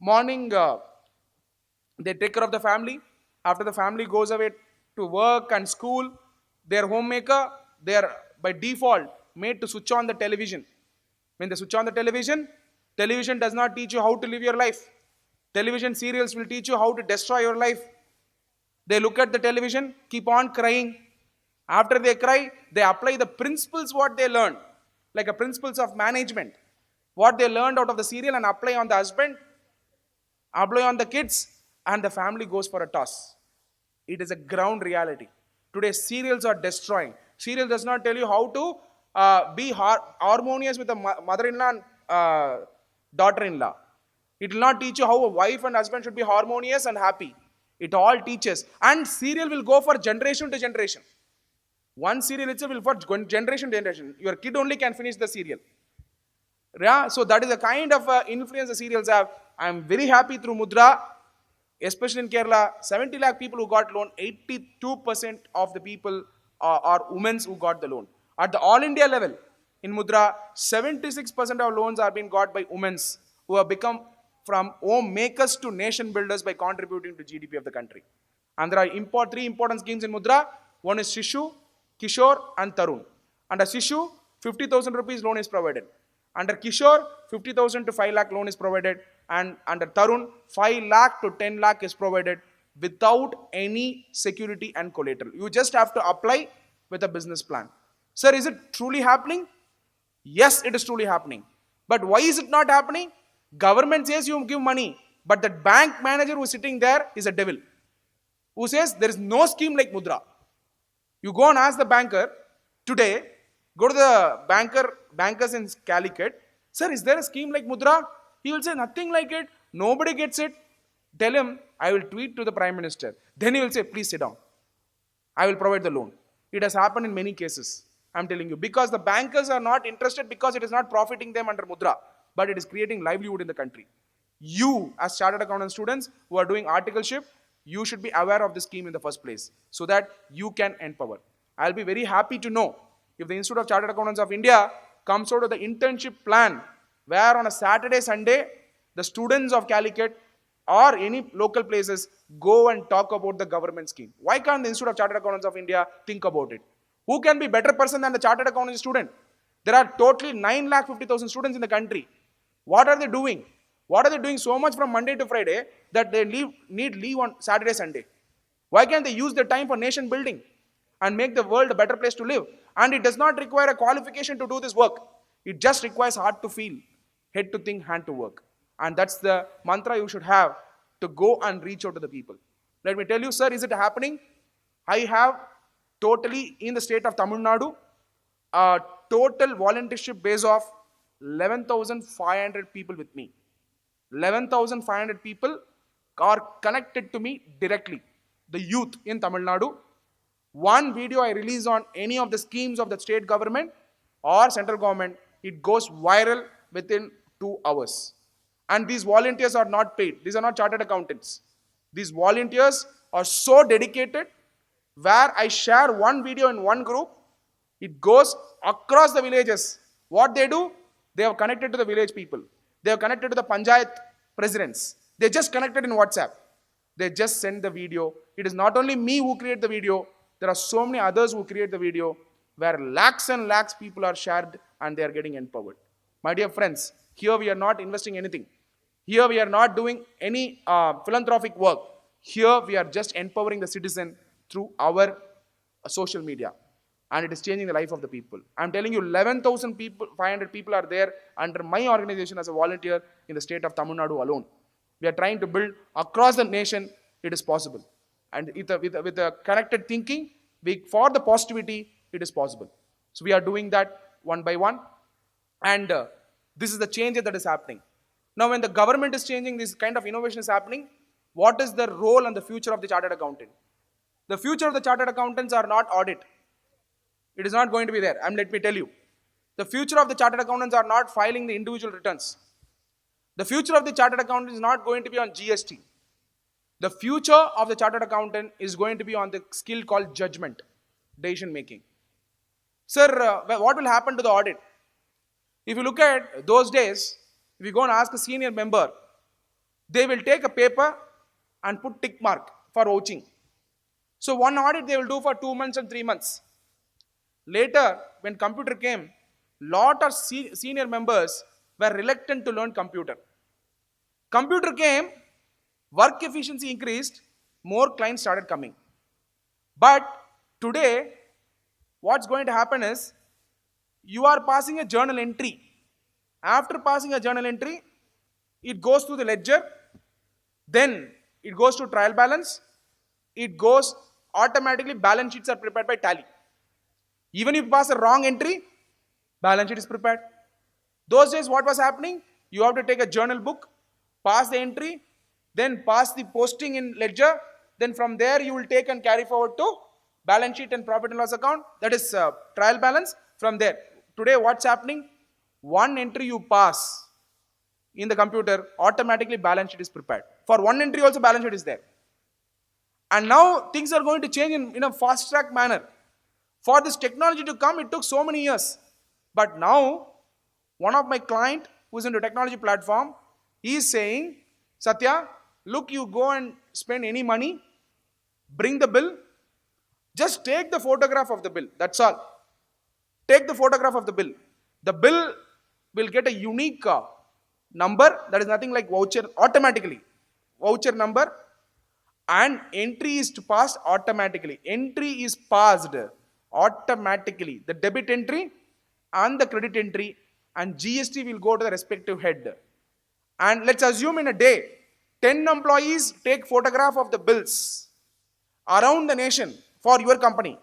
morning they take care of the family. After the family goes away to work and school, their homemaker, they are by default made to switch on the television. When they switch on the television does not teach you how to live your life. Television serials will teach you how to destroy your life. They look at the television, keep on crying. After they cry, they apply the principles what they learned, like a principles of management. What they learned out of the serial and apply on the husband, apply on the kids, and the family goes for a toss. It is a ground reality. Today, serials are destroying. Serial does not tell you how to be harmonious with a mother-in-law and daughter-in-law. It will not teach you how a wife and husband should be harmonious and happy. It all teaches. And serial will go for generation to generation. One serial itself will for generation to generation. Your kid only can finish the serial. Yeah? So that is the kind of influence the serials have. I am very happy through Mudra, especially in Kerala. 70 lakh people who got loan, 82% of the people are women who got the loan. At the all India level, in Mudra, 76% of loans are being got by women who have become from home makers to nation builders by contributing to GDP of the country. And there are 3 important schemes in Mudra. One is Shishu, Kishore and Tarun. Under Shishu, 50,000 rupees loan is provided. Under Kishore, 50,000 to 5 lakh loan is provided. And under Tarun, 5 lakh to 10 lakh is provided without any security and collateral. You just have to apply with a business plan. Sir, is it truly happening? Yes, it is truly happening. But why is it not happening? Government says you give money, but the bank manager who is sitting there is a devil, who says there is no scheme like Mudra. You go and ask the banker today, go to the bankers in Calicut, sir, is there a scheme like Mudra? He will say nothing like it, nobody gets it. Tell him, I will tweet to the Prime Minister. Then he will say, please sit down. I will provide the loan. It has happened in many cases, I am telling you, because the bankers are not interested because it is not profiting them under Mudra, but it is creating livelihood in the country. You, as chartered accountant students who are doing articleship, you should be aware of this scheme in the first place so that you can empower. I'll be very happy to know if the Institute of Chartered Accountants of India comes out of the internship plan where on a Saturday, Sunday, the students of Calicut or any local places go and talk about the government scheme. Why can't the Institute of Chartered Accountants of India think about it? Who can be better person than the chartered accountant student? There are totally 9,50,000 students in the country. What are they doing? What are they doing so much from Monday to Friday that they need leave on Saturday, Sunday? Why can't they use their time for nation building and make the world a better place to live? And it does not require a qualification to do this work. It just requires heart to feel, head to think, hand to work. And that's the mantra you should have to go and reach out to the people. Let me tell you, sir, is it happening? I have totally in the state of Tamil Nadu, a total volunteership base of 11,500 people with me. 11,500 people are connected to me directly. The youth in Tamil Nadu. One video I release on any of the schemes of the state government or central government, it goes viral within 2 hours. And these volunteers are not paid. These are not chartered accountants. These volunteers are so dedicated, where I share one video in one group, it goes across the villages. What they do? They have connected to the village people. They have connected to the panchayat presidents. They just connected in WhatsApp. They just send the video. It is not only me who create the video. There are so many others who create the video where lakhs and lakhs people are shared and they are getting empowered. My dear friends, here we are not investing anything. Here we are not doing any philanthropic work. Here we are just empowering the citizen through our social media. And it is changing the life of the people. I'm telling you, 11,000 people, 500 people are there under my organization as a volunteer in the state of Tamil Nadu alone. We are trying to build across the nation. It is possible. And with a connected thinking, for the positivity, it is possible. So we are doing that one by one. And this is the change that is happening. Now when the government is changing, this kind of innovation is happening, what is the role and the future of the chartered accountant? The future of the chartered accountants are not audit. It is not going to be there. And let me tell you, the future of the chartered accountants are not filing the individual returns. The future of the chartered accountant is not going to be on GST. The future of the chartered accountant is going to be on the skill called judgment, decision making. Sir, what will happen to the audit? If you look at those days, if you go and ask a senior member, they will take a paper and put tick mark for vouching. So one audit they will do for 2 months and 3 months. Later, when computer came, lot of senior members were reluctant to learn computer. Computer came, work efficiency increased, more clients started coming. But today, what's going to happen is, you are passing a journal entry. After passing a journal entry, it goes to the ledger, then it goes to trial balance, it goes automatically, balance sheets are prepared by Tally. Even if you pass a wrong entry, balance sheet is prepared. Those days what was happening? You have to take a journal book, pass the entry, then pass the posting in ledger, then from there you will take and carry forward to balance sheet and profit and loss account, that is trial balance. From there, today what's happening? One entry you pass in the computer, automatically balance sheet is prepared. For one entry also balance sheet is there. And now things are going to change in a fast track manner. For this technology to come, it took so many years. But now, one of my client who is into technology platform, he is saying, Sathya, look, you go and spend any money, bring the bill, just take the photograph of the bill. That's all. Take the photograph of the bill. The bill will get a unique number, that is nothing like voucher, automatically. Voucher number, and entry is passed automatically. Entry is passed automatically. The debit entry and the credit entry, and GST will go to the respective head. And let's assume in a day, 10 employees take photograph of the bills around the nation for your company.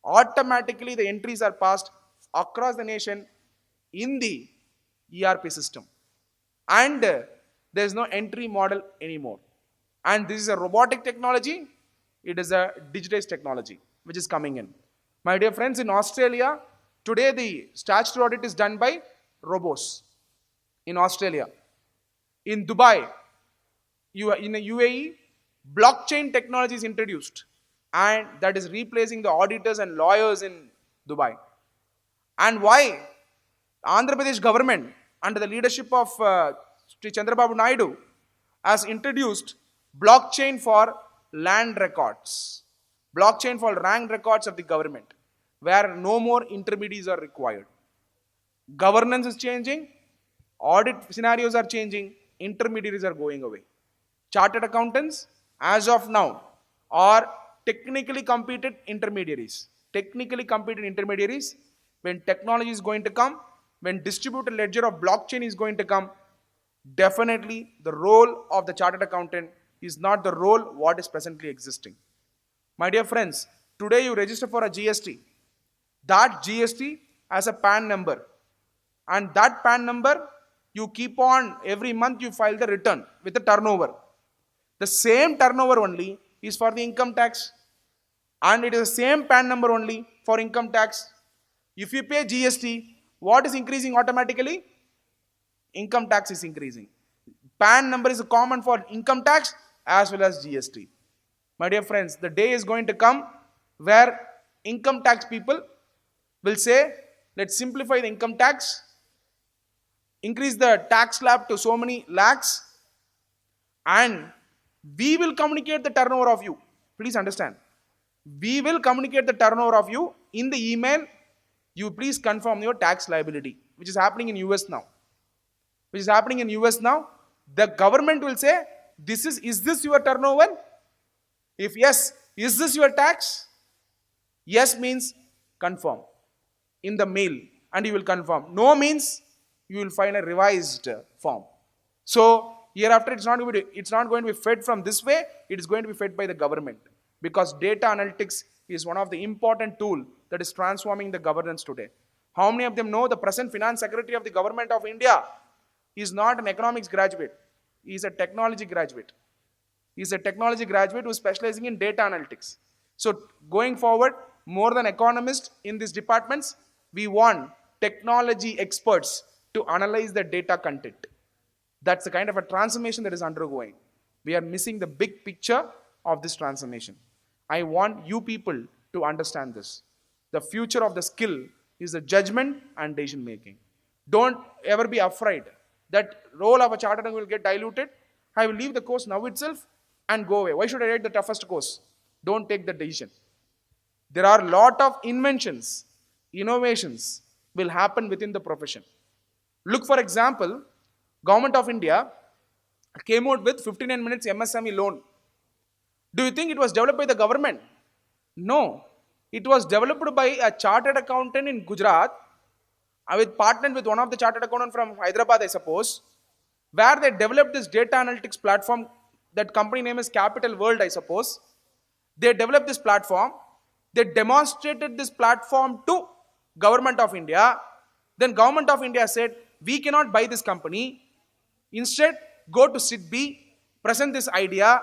Automatically the entries are passed across the nation in the ERP system. And there is no entry model anymore. And this is a robotic technology. It is a digitized technology which is coming in. My dear friends, in Australia, today the statutory audit is done by robots. In Australia. In Dubai, in the UAE, blockchain technology is introduced. And that is replacing the auditors and lawyers in Dubai. And why? Andhra Pradesh government under the leadership of Sri Chandrababu Naidu, has introduced blockchain for land records. Blockchain for land records of the government, where no more intermediaries are required. Governance is changing, audit scenarios are changing, intermediaries are going away. Chartered accountants, as of now, are technically competent intermediaries. Technically competent intermediaries, when technology is going to come, when distributed ledger of blockchain is going to come, definitely the role of the chartered accountant is not the role what is presently existing. My dear friends, today you register for a GST. That GST has a PAN number. And that PAN number, you keep on, every month you file the return with the turnover. The same turnover only is for the income tax. And it is the same PAN number only for income tax. If you pay GST, what is increasing automatically? Income tax is increasing. PAN number is common for income tax as well as GST. My dear friends, the day is going to come where income tax people will say, let's simplify the income tax, increase the tax slab to so many lakhs, and we will communicate the turnover of you. Please understand. We will communicate the turnover of you in the email. You please confirm your tax liability, which is happening in US now. The government will say, is this your turnover? If yes, is this your tax? Yes means confirm in the mail and you will confirm. No means you will find a revised form. So hereafter it's not going to be fed from this way, it is going to be fed by the government, because data analytics is one of the important tool that is transforming the governance today. How many of them know the present finance secretary of the government of India is not an economics graduate, he is a technology graduate. He is a technology graduate who is specializing in data analytics. So going forward, more than economists in these departments, we want technology experts to analyze the data content. That's the kind of a transformation that is undergoing. We are missing the big picture of this transformation. I want you people to understand this. The future of the skill is the judgment and decision making. Don't ever be afraid that role of a chartered accountant will get diluted. I will leave the course now itself and go away. Why should I take the toughest course? Don't take the decision. There are a lot of inventions, innovations will happen within the profession. Look, for example, Government of India came out with 59 minutes MSME loan. Do you think it was developed by the government? No. It was developed by a chartered accountant in Gujarat, with partnered with one of the chartered accountants from Hyderabad, I suppose, where they developed this data analytics platform. That company name is Capital World, I suppose. They developed this platform. They demonstrated this platform to Government of India. Then Government of India said, we cannot buy this company. Instead, go to SIDBI, present this idea.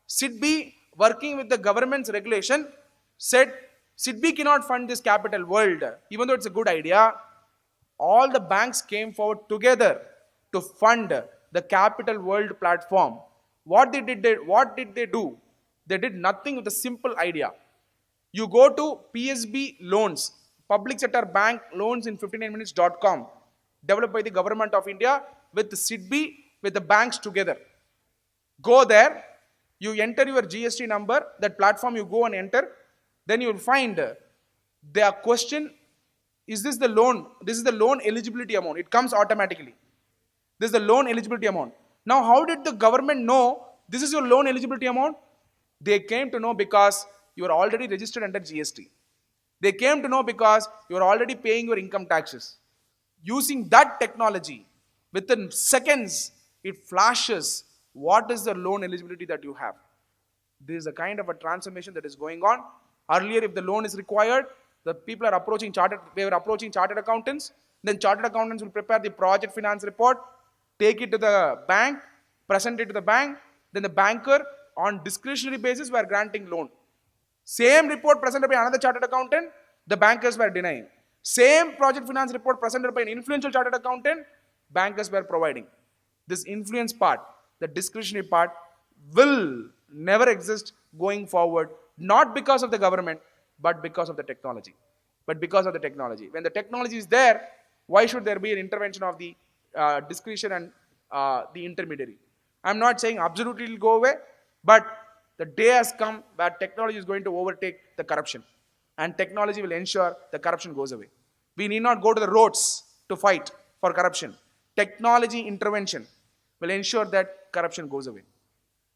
SIDBI, working with the government's regulation, said, SIDBI cannot fund this Capital World, even though it's a good idea. All the banks came forward together to fund the Capital World platform. What did they do? They did nothing with a simple idea. You go to PSB loans, public sector bank loans in 59minutes.com, developed by the government of India with SIDBI, with the banks together. Go there, you enter your GST number, that platform you go and enter, then you will find their question, is this the loan? This is the loan eligibility amount. It comes automatically. This is the loan eligibility amount. Now, how did the government know this is your loan eligibility amount? They came to know because you are already registered under GST. They came to know because you are already paying your income taxes. Using that technology, within seconds, it flashes what is the loan eligibility that you have. This is a kind of a transformation that is going on. Earlier, if the loan is required, the people are approaching chartered accountants. Then chartered accountants will prepare the project finance report, take it to the bank, present it to the bank. Then the banker, on discretionary basis, were granting loan. Same report presented by another chartered accountant, the bankers were denying. Same project finance report presented by an influential chartered accountant, bankers were providing. This influence part, the discretionary part, will never exist going forward, not because of the government, but because of the technology. When the technology is there, why should there be an intervention of the discretion and the intermediary. I'm not saying absolutely it will go away, but the day has come where technology is going to overtake the corruption, and technology will ensure the corruption goes away. We need not go to the roads to fight for corruption. Technology intervention will ensure that corruption goes away.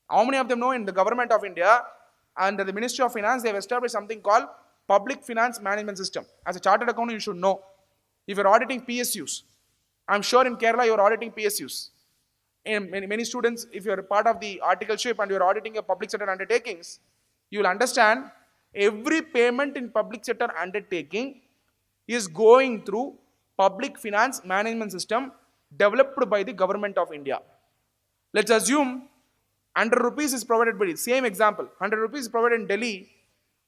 How many of them know in the government of India, under the Ministry of Finance, they have established something called Public Finance Management System. As a chartered accountant, you should know. If you're auditing PSUs, I'm sure in Kerala you're auditing PSUs. In many students, if you're part of the articleship and you're auditing a public sector undertakings, you will understand every payment in public sector undertaking is going through Public Finance Management System developed by the government of India. Let's assume 100 rupees is provided by, same example, 100 rupees is provided in Delhi.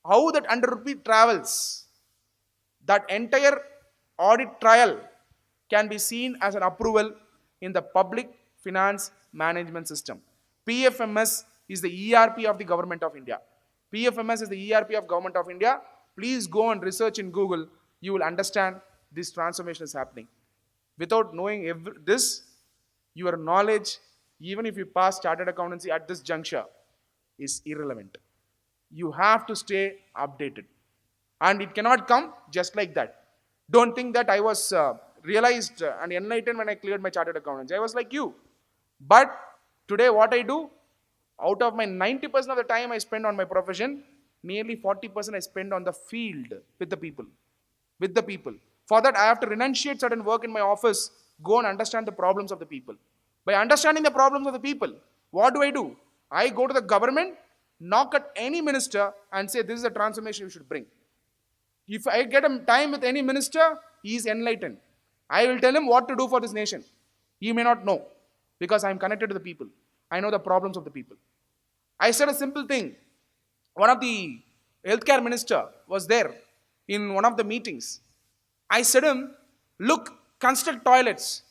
How that 100 rupee travels, that entire audit trial can be seen as an approval in the Public Finance Management System. PFMS is the ERP of the government of India. PFMS is the ERP of government of India. Please go and research in Google. You will understand this transformation is happening. Without knowing this, your knowledge, even if you pass chartered accountancy at this juncture, is irrelevant. You have to stay updated. And it cannot come just like that. Don't think that I was realized and enlightened when I cleared my chartered accountancy. I was like you. But today what I do, out of my 90% of the time I spend on my profession, nearly 40% I spend on the field with the people. With the people. For that I have to renunciate certain work in my office, go and understand the problems of the people. By understanding the problems of the people, what do? I go to the government, knock at any minister and say, this is a transformation you should bring. If I get a time with any minister, he is enlightened. I will tell him what to do for this nation. He may not know because I am connected to the people. I know the problems of the people. I said a simple thing. One of the healthcare minister was there in one of the meetings. I said to him, look, construct toilets.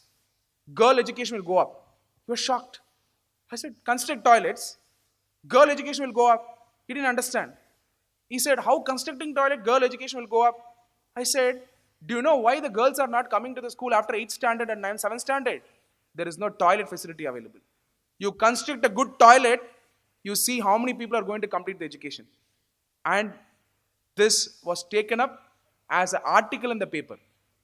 Girl education will go up. He was shocked. I said, construct toilets. Girl education will go up. He didn't understand. He said, how constructing toilet, girl education will go up? I said, do you know why the girls are not coming to the school after 8th standard and 7th standard? There is no toilet facility available. You construct a good toilet, you see how many people are going to complete the education. And this was taken up as an article in the paper.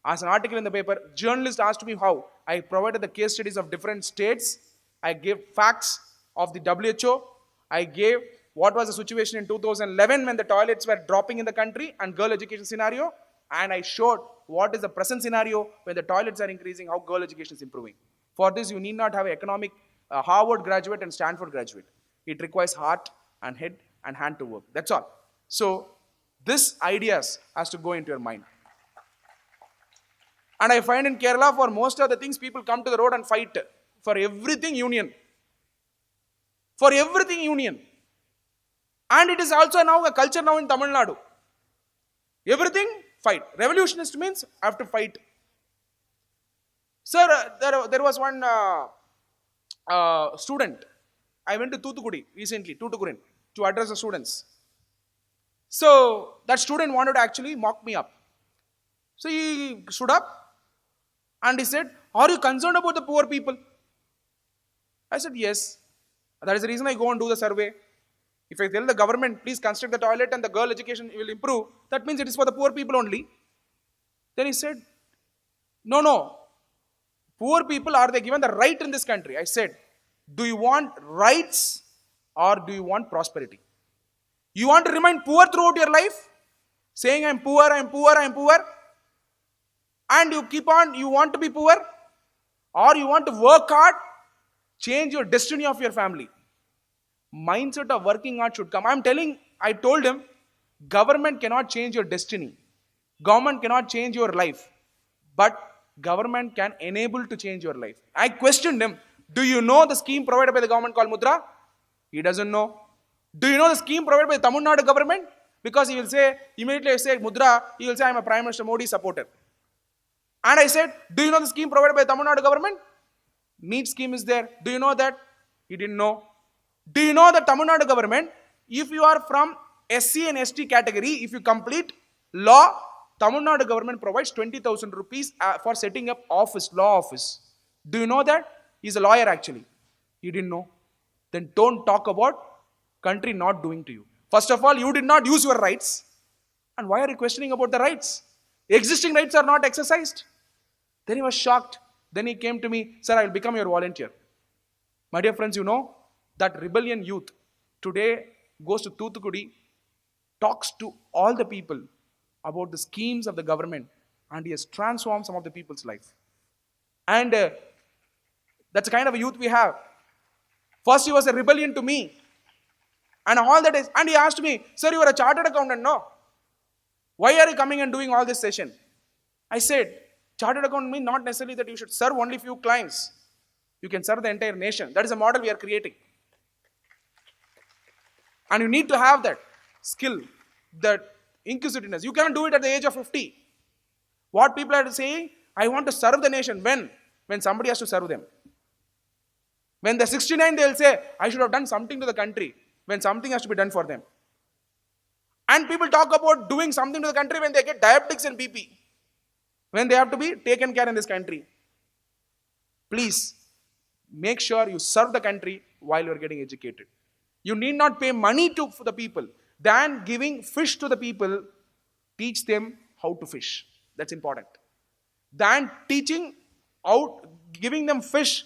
As an article in the paper, journalist asked me how. I provided the case studies of different states. I gave facts of the WHO. I gave what was the situation in 2011 when the toilets were dropping in the country and girl education scenario. And I showed what is the present scenario when the toilets are increasing, how girl education is improving. For this, you need not have an economic Harvard graduate and Stanford graduate. It requires heart and head and hand to work. That's all. So, this ideas has to go into your mind. And I find in Kerala, for most of the things, people come to the road and fight for everything union. For everything union. And it is also now a culture now in Tamil Nadu. Everything, fight. Revolutionist means I have to fight. Sir, there was one student. I went to Toothukudi recently, Tootukurin, to address the students. So, that student wanted to actually mock me up. So, he stood up and he said, are you concerned about the poor people? I said, yes. That is the reason I go and do the survey. If I tell the government, please construct the toilet and the girl education will improve, that means it is for the poor people only. Then he said, no. Poor people, are they given the right in this country? I said, do you want rights or do you want prosperity? You want to remain poor throughout your life? Saying I'm poor, and you keep on, you want to be poor? Or you want to work hard, change your destiny of your family? Mindset of working hard should come. I told him, government cannot change your destiny. Government cannot change your life. But government can enable to change your life. I questioned him, do you know the scheme provided by the government called Mudra? He doesn't know. Do you know the scheme provided by the Tamil Nadu government? Because he will say, immediately I say Mudra, he will say I am a Prime Minister Modi supporter. And I said, do you know the scheme provided by the Tamil Nadu government? NEET scheme is there. Do you know that? He didn't know. Do you know the Tamil Nadu government, if you are from SC and ST category, if you complete law, Tamil Nadu government provides 20,000 rupees for setting up office, law office. Do you know that? He's a lawyer actually. You didn't know? Then don't talk about country not doing to you. First of all, you did not use your rights. And why are you questioning about the rights? Existing rights are not exercised. Then he was shocked. Then he came to me, sir, I will become your volunteer. My dear friends, you know that rebellion youth today goes to Thoothukudi, talks to all the people about the schemes of the government, and he has transformed some of the people's life. And that's the kind of a youth we have. First, he was a rebellion to me. And all that is, and he asked me, sir, you are a chartered accountant, no? Why are you coming and doing all this session? I said, chartered accountant means not necessarily that you should serve only few clients. You can serve the entire nation. That is a model we are creating. And you need to have that skill, that inquisitiveness. You cannot do it at the age of 50. What people are saying, I want to serve the nation. When? When somebody has to serve them. When they're 69, they'll say, I should have done something to the country. When something has to be done for them. And people talk about doing something to the country when they get diabetics and BP. When they have to be taken care in this country. Please, make sure you serve the country while you're getting educated. You need not pay money for the people. Than giving fish to the people, teach them how to fish. That's important. Than giving them fish,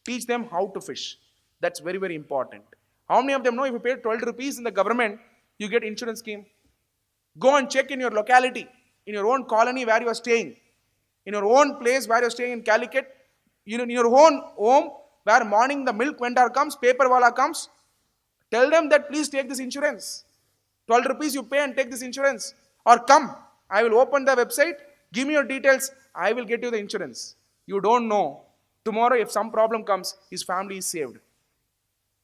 teach them how to fish. That's very, very important. How many of them know if you pay 12 rupees in the government, you get insurance scheme? Go and check in your locality, in your own colony where you are staying, in your own place where you are staying in Calicut, in your own home where morning the milk vendor comes, paper wala comes. Tell them that please take this insurance. 12 rupees you pay and take this insurance. Or come, I will open the website, give me your details, I will get you the insurance. You don't know. Tomorrow if some problem comes, his family is saved.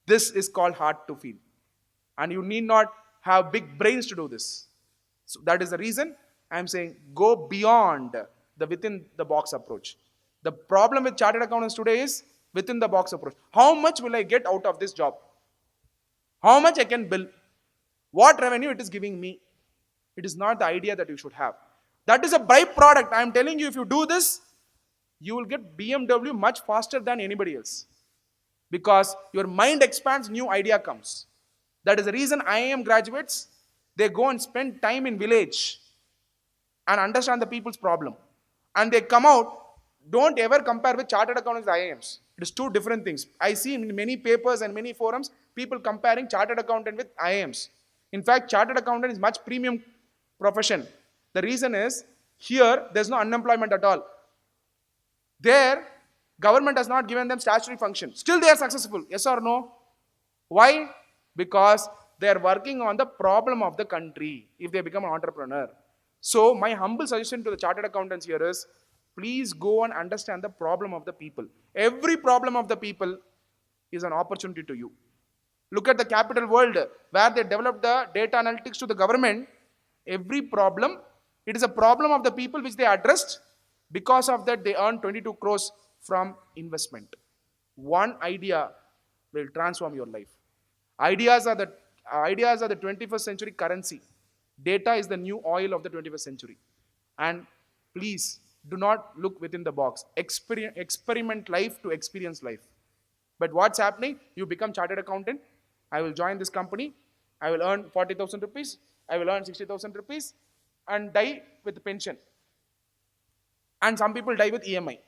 This is called hard to feel. And you need not have big brains to do this. So that is the reason I am saying go beyond the within the box approach. The problem with chartered accountants today is within the box approach. How much will I get out of this job? How much I can bill? What revenue it is giving me? It is not the idea that you should have. That is a byproduct. I am telling you, if you do this, you will get BMW much faster than anybody else. Because your mind expands, new idea comes. That is the reason IIM graduates, they go and spend time in village and understand the people's problem. And they come out, don't ever compare with chartered accountants and IIMs. It is two different things. I see in many papers and many forums, people comparing chartered accountant with IIMs. In fact, chartered accountant is much premium profession. The reason is, here, there's no unemployment at all. There, government has not given them statutory function. Still they are successful. Yes or no? Why? Because they are working on the problem of the country if they become an entrepreneur. So, my humble suggestion to the chartered accountants here is, please go and understand the problem of the people. Every problem of the people is an opportunity to you. Look at the capital world where they developed the data analytics to the government. Every problem, it is a problem of the people which they addressed. Because of that, they earned 22 crores from investment. One idea will transform your life. Ideas are the 21st century currency. Data is the new oil of the 21st century. And please, do not look within the box. Experiment life to experience life. But what's happening? You become chartered accountant. I will join this company. I will earn 40,000 rupees. I will earn 60,000 rupees and die with pension. And some people die with EMI.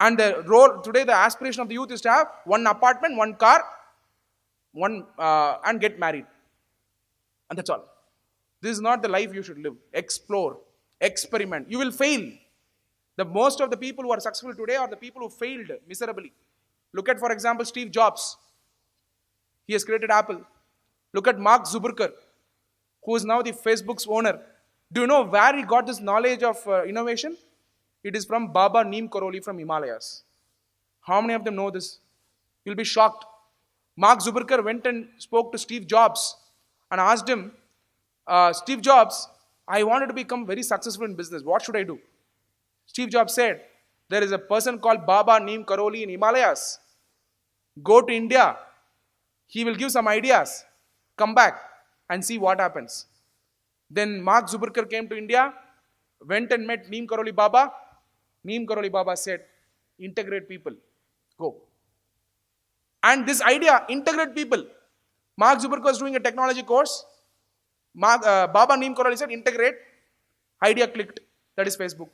And today the aspiration of the youth is to have one apartment, one car, and get married. And that's all. This is not the life you should live. Explore, experiment. You will fail. The most of the people who are successful today are the people who failed miserably. Look at, for example, Steve Jobs. He has created Apple. Look at Mark Zuckerberg, who is now the Facebook's owner. Do you know where he got this knowledge of innovation? It is from Baba Neem Karoli from Himalayas. How many of them know this? You'll be shocked. Mark Zuckerberg went and spoke to Steve Jobs and asked him, Steve Jobs, I wanted to become very successful in business. What should I do? Steve Jobs said, there is a person called Baba Neem Karoli in Himalayas. Go to India. He will give some ideas. Come back and see what happens. Then Mark Zuckerberg came to India, went and met Neem Karoli Baba. Neem Karoli Baba said, Integrate people. Go. And this idea, integrate people. Mark Zuckerberg was doing a technology course. Baba Neem Korali said, integrate. Idea clicked. That is Facebook.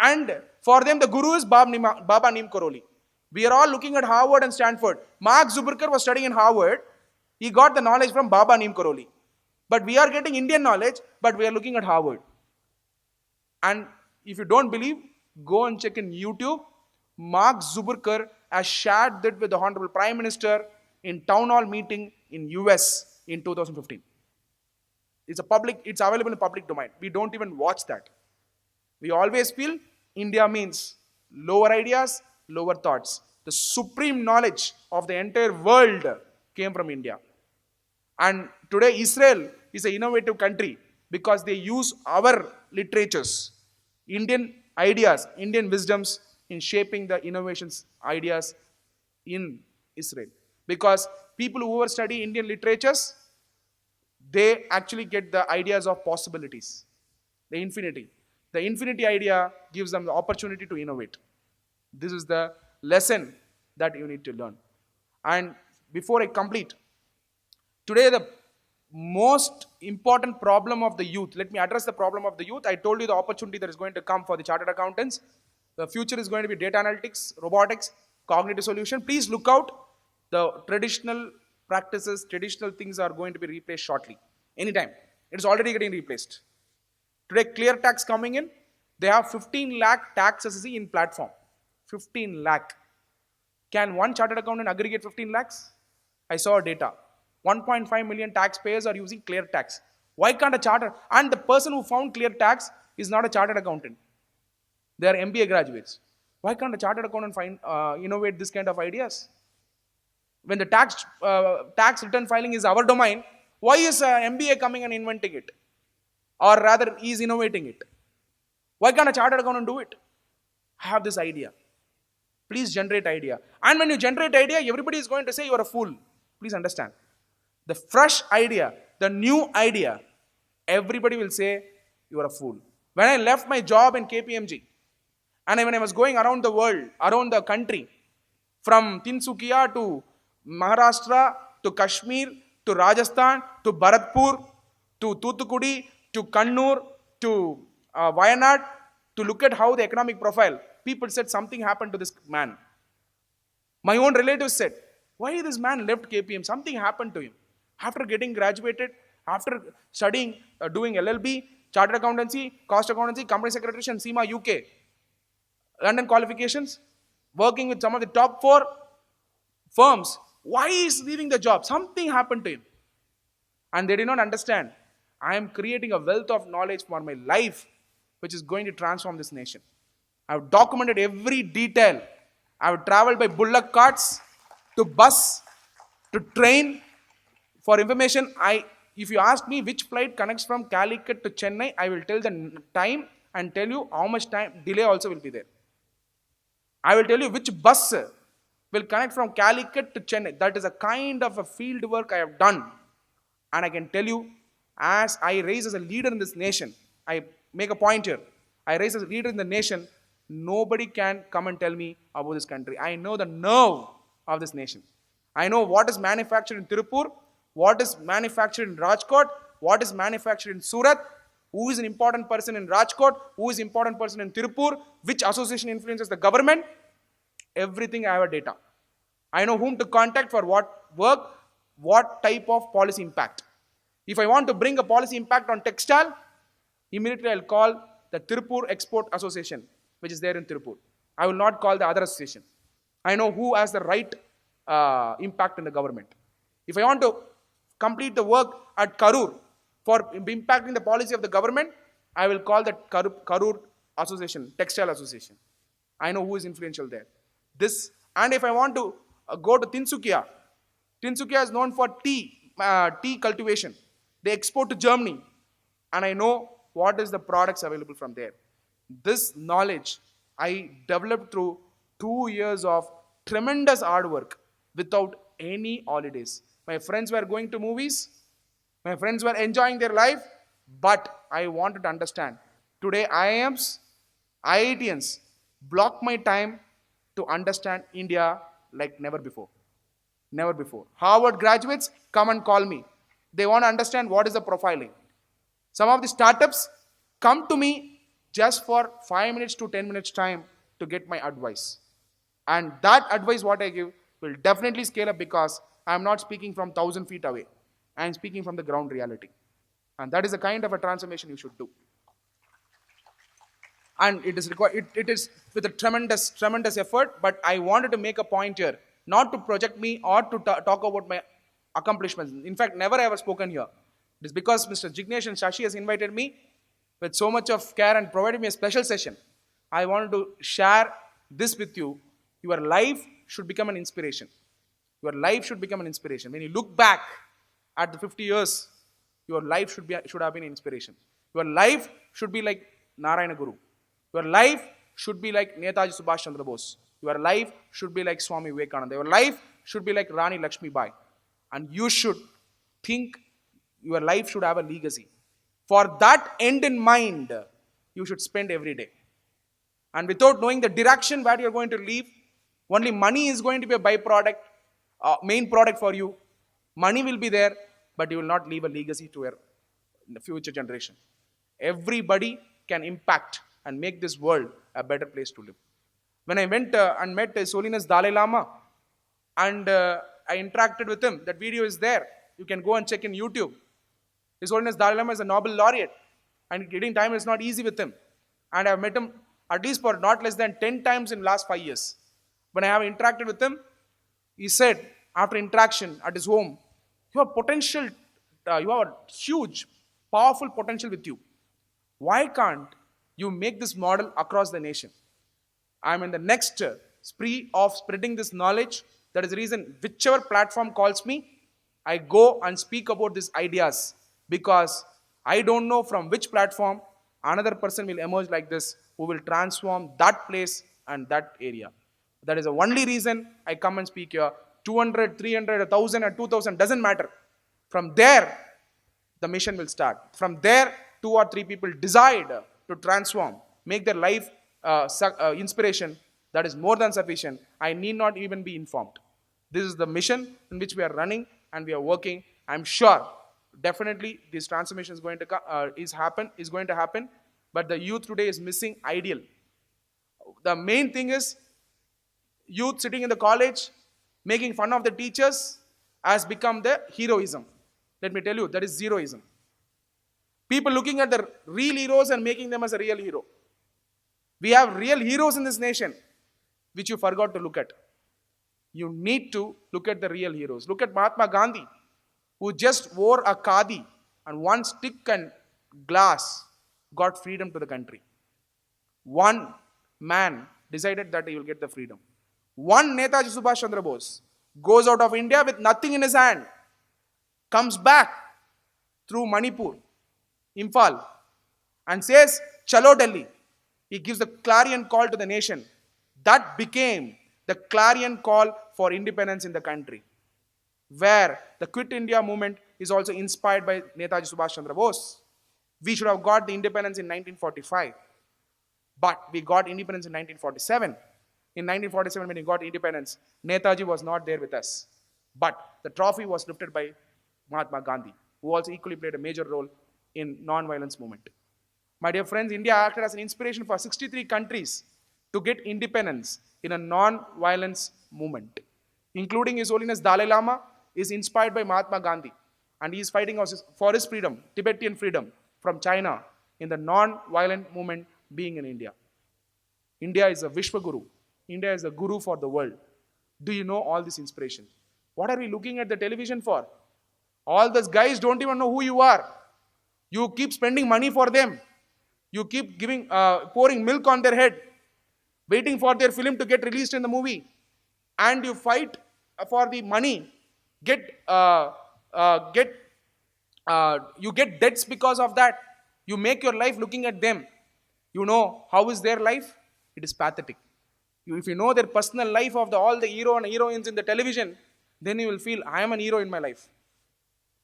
And for them, the guru is Baba Neem Korali. We are all looking at Harvard and Stanford. Mark Zuckerberg was studying in Harvard. He got the knowledge from Baba Neem Korali. But we are getting Indian knowledge, but we are looking at Harvard. And if you don't believe, go and check in YouTube. Mark Zuckerberg has shared that with the Honorable Prime Minister in town hall meeting in US in 2015. It's available in public domain. We don't even watch that. We always feel India means lower ideas, lower thoughts. The supreme knowledge of the entire world came from India. And today Israel is an innovative country because they use our literatures, Indian ideas, Indian wisdoms in shaping the innovations, ideas in Israel. Because people who study Indian literatures, they actually get the ideas of possibilities, the infinity. The infinity idea gives them the opportunity to innovate. This is the lesson that you need to learn. And before I complete, today the most important problem of the youth, let me address the problem of the youth. I told you the opportunity that is going to come for the chartered accountants. The future is going to be data analytics, robotics, cognitive solution. Please look out. The traditional practices, traditional things are going to be replaced shortly. Anytime. It is already getting replaced. Today, clear tax coming in. They have 15 lakh tax assessee in platform. 15 lakh. Can one chartered accountant aggregate 15 lakhs? I saw data. 1.5 million taxpayers are using clear tax. Why can't a chartered? And the person who found clear tax is not a chartered accountant. They are MBA graduates. Why can't a chartered accountant innovate this kind of ideas? When the tax return filing is our domain, why is MBA coming and inventing it? Or rather, he is innovating it. Why can't a chartered accountant do it? I have this idea. Please generate idea. And when you generate idea, everybody is going to say you are a fool. Please understand. The fresh idea, the new idea, everybody will say you are a fool. When I left my job in KPMG, and when I was going around the world, around the country, from Tinsukia to Maharashtra, to Kashmir, to Rajasthan, to Bharatpur, to Thoothukudi, to Kannur, to Wayanad, to look at how the economic profile, people said something happened to this man. My own relatives said, why this man left KPM? Something happened to him. After getting graduated, after studying, doing LLB, Chartered Accountancy, Cost Accountancy, Company Secretary, and SEMA UK, London qualifications, working with some of the top 4 firms. Why is leaving the job? Something happened to him. And they did not understand. I am creating a wealth of knowledge for my life, which is going to transform this nation. I have documented every detail. I have traveled by bullock carts, to bus, to train. For information, if you ask me which flight connects from Calicut to Chennai, I will tell the time and tell you how much time delay also will be there. I will tell you which bus will connect from Calicut to Chennai. That is a kind of a field work I have done. And I can tell you, as I rise as a leader in this nation, I make a point here. I rise as a leader in the nation, nobody can come and tell me about this country. I know the nerve of this nation. I know what is manufactured in Tirupur, what is manufactured in Rajkot, what is manufactured in Surat, who is an important person in Rajkot, who is an important person in Tirupur, which association influences the government. Everything I have a data. I know whom to contact for what work, what type of policy impact. If I want to bring a policy impact on textile, immediately I'll call the Tirupur Export Association, which is there in Tirupur. I will not call the other association. I know who has the right impact in the government. If I want to complete the work at Karur for impacting the policy of the government, I will call the Karur Association, Textile Association. I know who is influential there. And if I want to go to Tinsukia, Tinsukia is known for tea cultivation. They export to Germany, and I know what is the products available from there. This knowledge I developed through 2 years of tremendous hard work without any holidays. My friends were going to movies, my friends were enjoying their life, but I wanted to understand. Today IIMs, IITians, block my time to understand India like never before. Never before. Harvard graduates come and call me. They want to understand what is the profiling. Some of the startups come to me just for 5 minutes to 10 minutes time to get my advice. And that advice what I give will definitely scale up because I am not speaking from 1,000 feet away. I am speaking from the ground reality. And that is the kind of a transformation you should do. And it is required, it is with a tremendous effort, but I wanted to make a point here, not to project me or to talk about my accomplishments. In fact, never ever spoken here. It is because Mr. Jignesh and Shashi has invited me with so much of care and provided me a special session. I wanted to share this with you. Your life should become an inspiration. Your life should become an inspiration. When you look back at the 50 years, your life should have been an inspiration. Your life should be like Narayana Guru. Your life should be like Netaji Subhash Chandra Bose. Your life should be like Swami Vivekananda. Your life should be like Rani Lakshmi Bai. And you should think your life should have a legacy. For that end in mind, you should spend every day. And without knowing the direction where you're going to leave, only money is going to be a byproduct, main product for you. Money will be there, but you will not leave a legacy to your future generation. Everybody can impact and make this world a better place to live. When I went and met His Holiness Dalai Lama and I interacted with him, that video is there. You can go and check in YouTube. His Holiness Dalai Lama is a Nobel laureate and getting time is not easy with him. And I have met him at least for not less than 10 times in the last 5 years. When I have interacted with him, he said after interaction at his home, you have potential, you have a huge, powerful potential with you. Why can't you make this model across the nation? I'm in the next spree of spreading this knowledge. That is the reason whichever platform calls me, I go and speak about these ideas because I don't know from which platform another person will emerge like this who will transform that place and that area. That is the only reason I come and speak here. 200, 300, 1,000 and 2,000 doesn't matter. From there, the mission will start. From there, 2 or 3 people decide to transform, make their life inspiration. That is more than sufficient. I need not even be informed. This is the mission in which we are running and we are working. I'm sure, definitely, this transformation is going to happen. But the youth today is missing ideal. The main thing is youth sitting in the college, making fun of the teachers has become the heroism. Let me tell you, that is zeroism. People looking at the real heroes and making them as a real hero. We have real heroes in this nation, which you forgot to look at. You need to look at the real heroes. Look at Mahatma Gandhi, who just wore a khadi and one stick and glass got freedom to the country. One man decided that he will get the freedom. One Netaji Subhash Chandra Bose goes out of India with nothing in his hand, comes back through Manipur, Imphal, and says, Chalo Delhi. He gives the clarion call to the nation. That became the clarion call for independence in the country, where the Quit India movement is also inspired by Netaji Subhash Chandra Bose. We should have got the independence in 1945, but we got independence in 1947. In 1947, when we got independence, Netaji was not there with us. But the trophy was lifted by Mahatma Gandhi, who also equally played a major role in non-violence movement. My dear friends, India acted as an inspiration for 63 countries to get independence in a non-violence movement, including His Holiness Dalai Lama is inspired by Mahatma Gandhi, and he is fighting for his freedom, Tibetan freedom from China in the non-violent movement being in India. India is a Vishwa Guru. India is a guru for the world. Do you know all this inspiration? What are we looking at the television for? All those guys don't even know who you are. You keep spending money for them. You keep pouring milk on their head, waiting for their film to get released in the movie. And you fight for the money. You get debts because of that. You make your life looking at them. You know how is their life? It is pathetic. If you know their personal life of all the hero and heroines in the television, then you will feel, I am an hero in my life.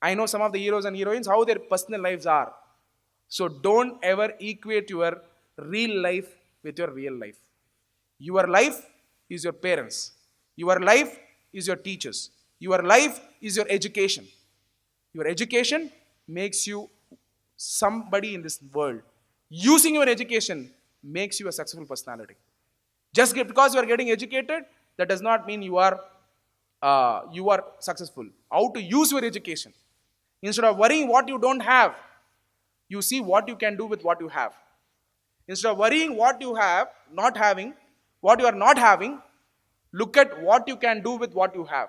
I know some of the heroes and heroines, how their personal lives are. So don't ever equate your real life with your real life. Your life is your parents. Your life is your teachers. Your life is your education. Your education makes you somebody in this world. Using your education makes you a successful personality. Because you are getting educated, that does not mean you are successful. How to use your education. Instead of worrying what you don't have, you see what you can do with what you have. Instead of worrying what you have, not having, what you are not having, look at what you can do with what you have.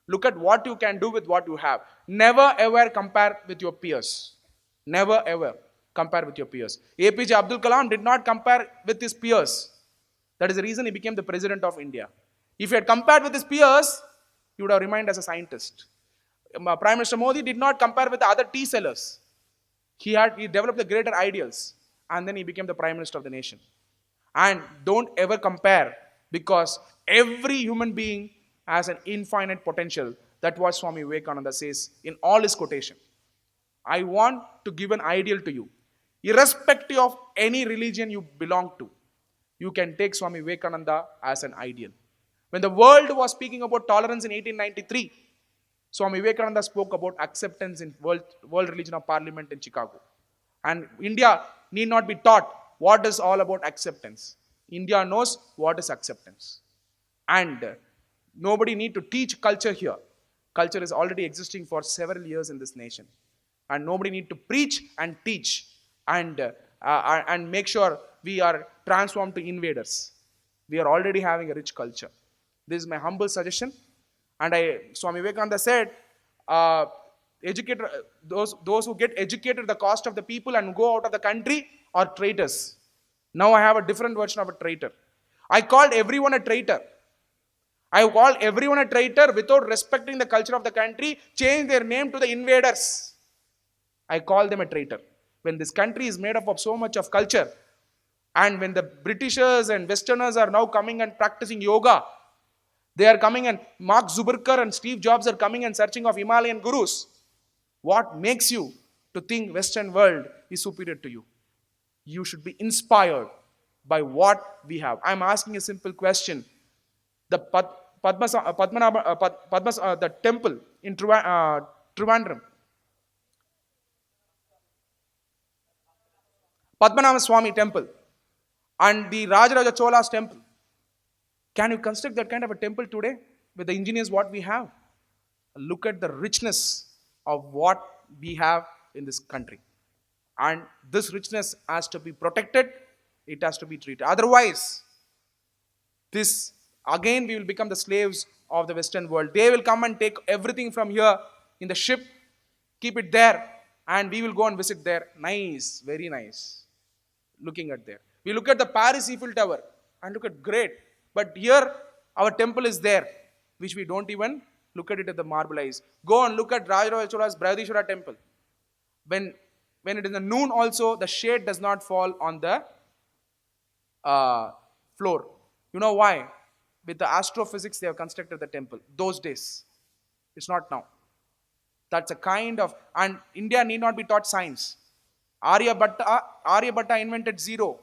Look at what you can do with what you have. Never ever compare with your peers. Never ever compare with your peers. APJ Abdul Kalam did not compare with his peers. That is the reason he became the president of India. If he had compared with his peers, he would have remained as a scientist. Prime Minister Modi did not compare with the other tea sellers. He developed the greater ideals, and then he became the Prime Minister of the nation. And don't ever compare, because every human being has an infinite potential. That's what Swami Vivekananda says in all his quotation. I want to give an ideal to you. Irrespective of any religion you belong to, you can take Swami Vivekananda as an ideal. When the world was speaking about tolerance in 1893, Swami Vivekananda spoke about acceptance in World Religion of Parliament in Chicago. And India need not be taught what is all about acceptance. India knows what is acceptance. And nobody need to teach culture here. Culture is already existing for several years in this nation. And nobody need to preach and teach and make sure we are transformed to invaders. We are already having a rich culture. This is my humble suggestion. And Swami Vivekananda said, those who get educated at the cost of the people and go out of the country are traitors. Now I have a different version of a traitor. I called everyone a traitor. I called everyone a traitor without respecting the culture of the country, change their name to the invaders. I call them a traitor. When this country is made up of so much of culture, and when the Britishers and Westerners are now coming and practicing yoga, they are coming, and Mark Zuckerberg and Steve Jobs are coming and searching of Himalayan gurus. What makes you to think Western world is superior to you? You should be inspired by what we have. I am asking a simple question. The the temple in Trivandrum, Padmanabha Swami temple, and the Rajaraja Chola's temple. Can you construct that kind of a temple today with the engineers what we have? Look at the richness of what we have in this country. And this richness has to be protected. It has to be treated. Otherwise, again we will become the slaves of the Western world. They will come and take everything from here in the ship, keep it there, and we will go and visit there. Nice, very nice. Looking at there. We look at the Paris Eiffel Tower and look at great. But here, our temple is there, which we don't even look at it at the marble eyes. Go and look at Rajaraja Chola's Brihadishwara temple. When it is the noon also, the shade does not fall on the floor. You know why? With the astrophysics, they have constructed the temple. Those days. It's not now. That's a kind of, and India need not be taught science. Aryabhatta invented zero,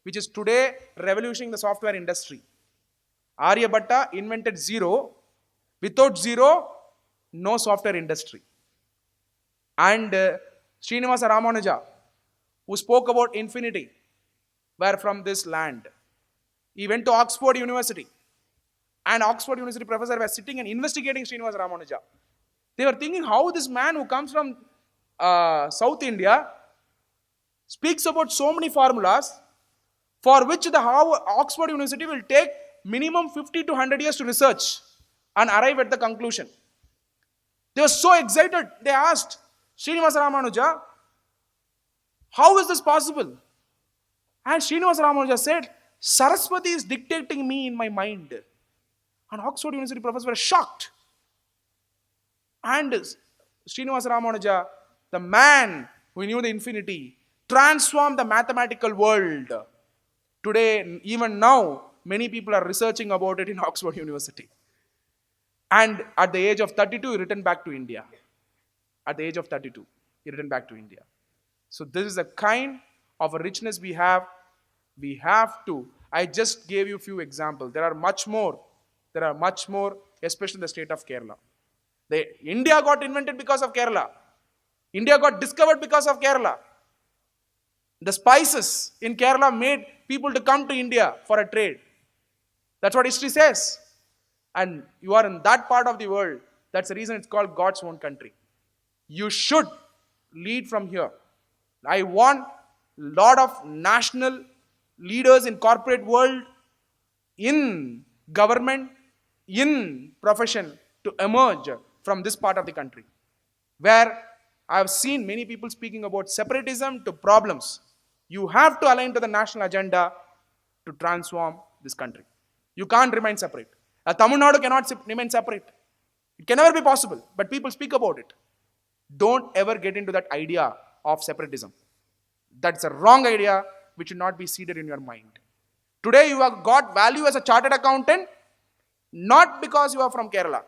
which is today revolutionizing the software industry. Aryabhatta invented zero. Without zero, no software industry. And Srinivasa Ramanuja, who spoke about infinity, were from this land. He went to Oxford University. And Oxford University professor was sitting and investigating Srinivasa Ramanuja. They were thinking how this man who comes from South India speaks about so many formulas for which the Oxford University will take minimum 50 to 100 years to research and arrive at the conclusion. They were so excited. They asked Srinivasa Ramanuja, how is this possible? And Srinivasa Ramanuja said, Saraswati is dictating me in my mind. And Oxford University professors were shocked. And Srinivasa Ramanuja, the man who knew the infinity, transformed the mathematical world. Today, even now, many people are researching about it in Oxford University. And at the age of 32, he returned back to India. At the age of 32, he returned back to India. So this is a kind of a richness we have. We have to I just gave you a few examples. There are much more. There are much more, especially in the state of Kerala. India got invented because of Kerala. India got discovered because of Kerala. The spices in Kerala made people to come to India for a trade. That's what history says. And you are in that part of the world. That's the reason it's called God's own country. You should lead from here. I want a lot of national leaders in corporate world, in government, in profession to emerge from this part of the country, where I have seen many people speaking about separatism to problems. You have to align to the national agenda to transform this country. You can't remain separate. Tamil Nadu cannot remain separate. It can never be possible, but people speak about it. Don't ever get into that idea of separatism. That's a wrong idea which should not be seeded in your mind. Today you have got value as a chartered accountant, not because you are from Kerala,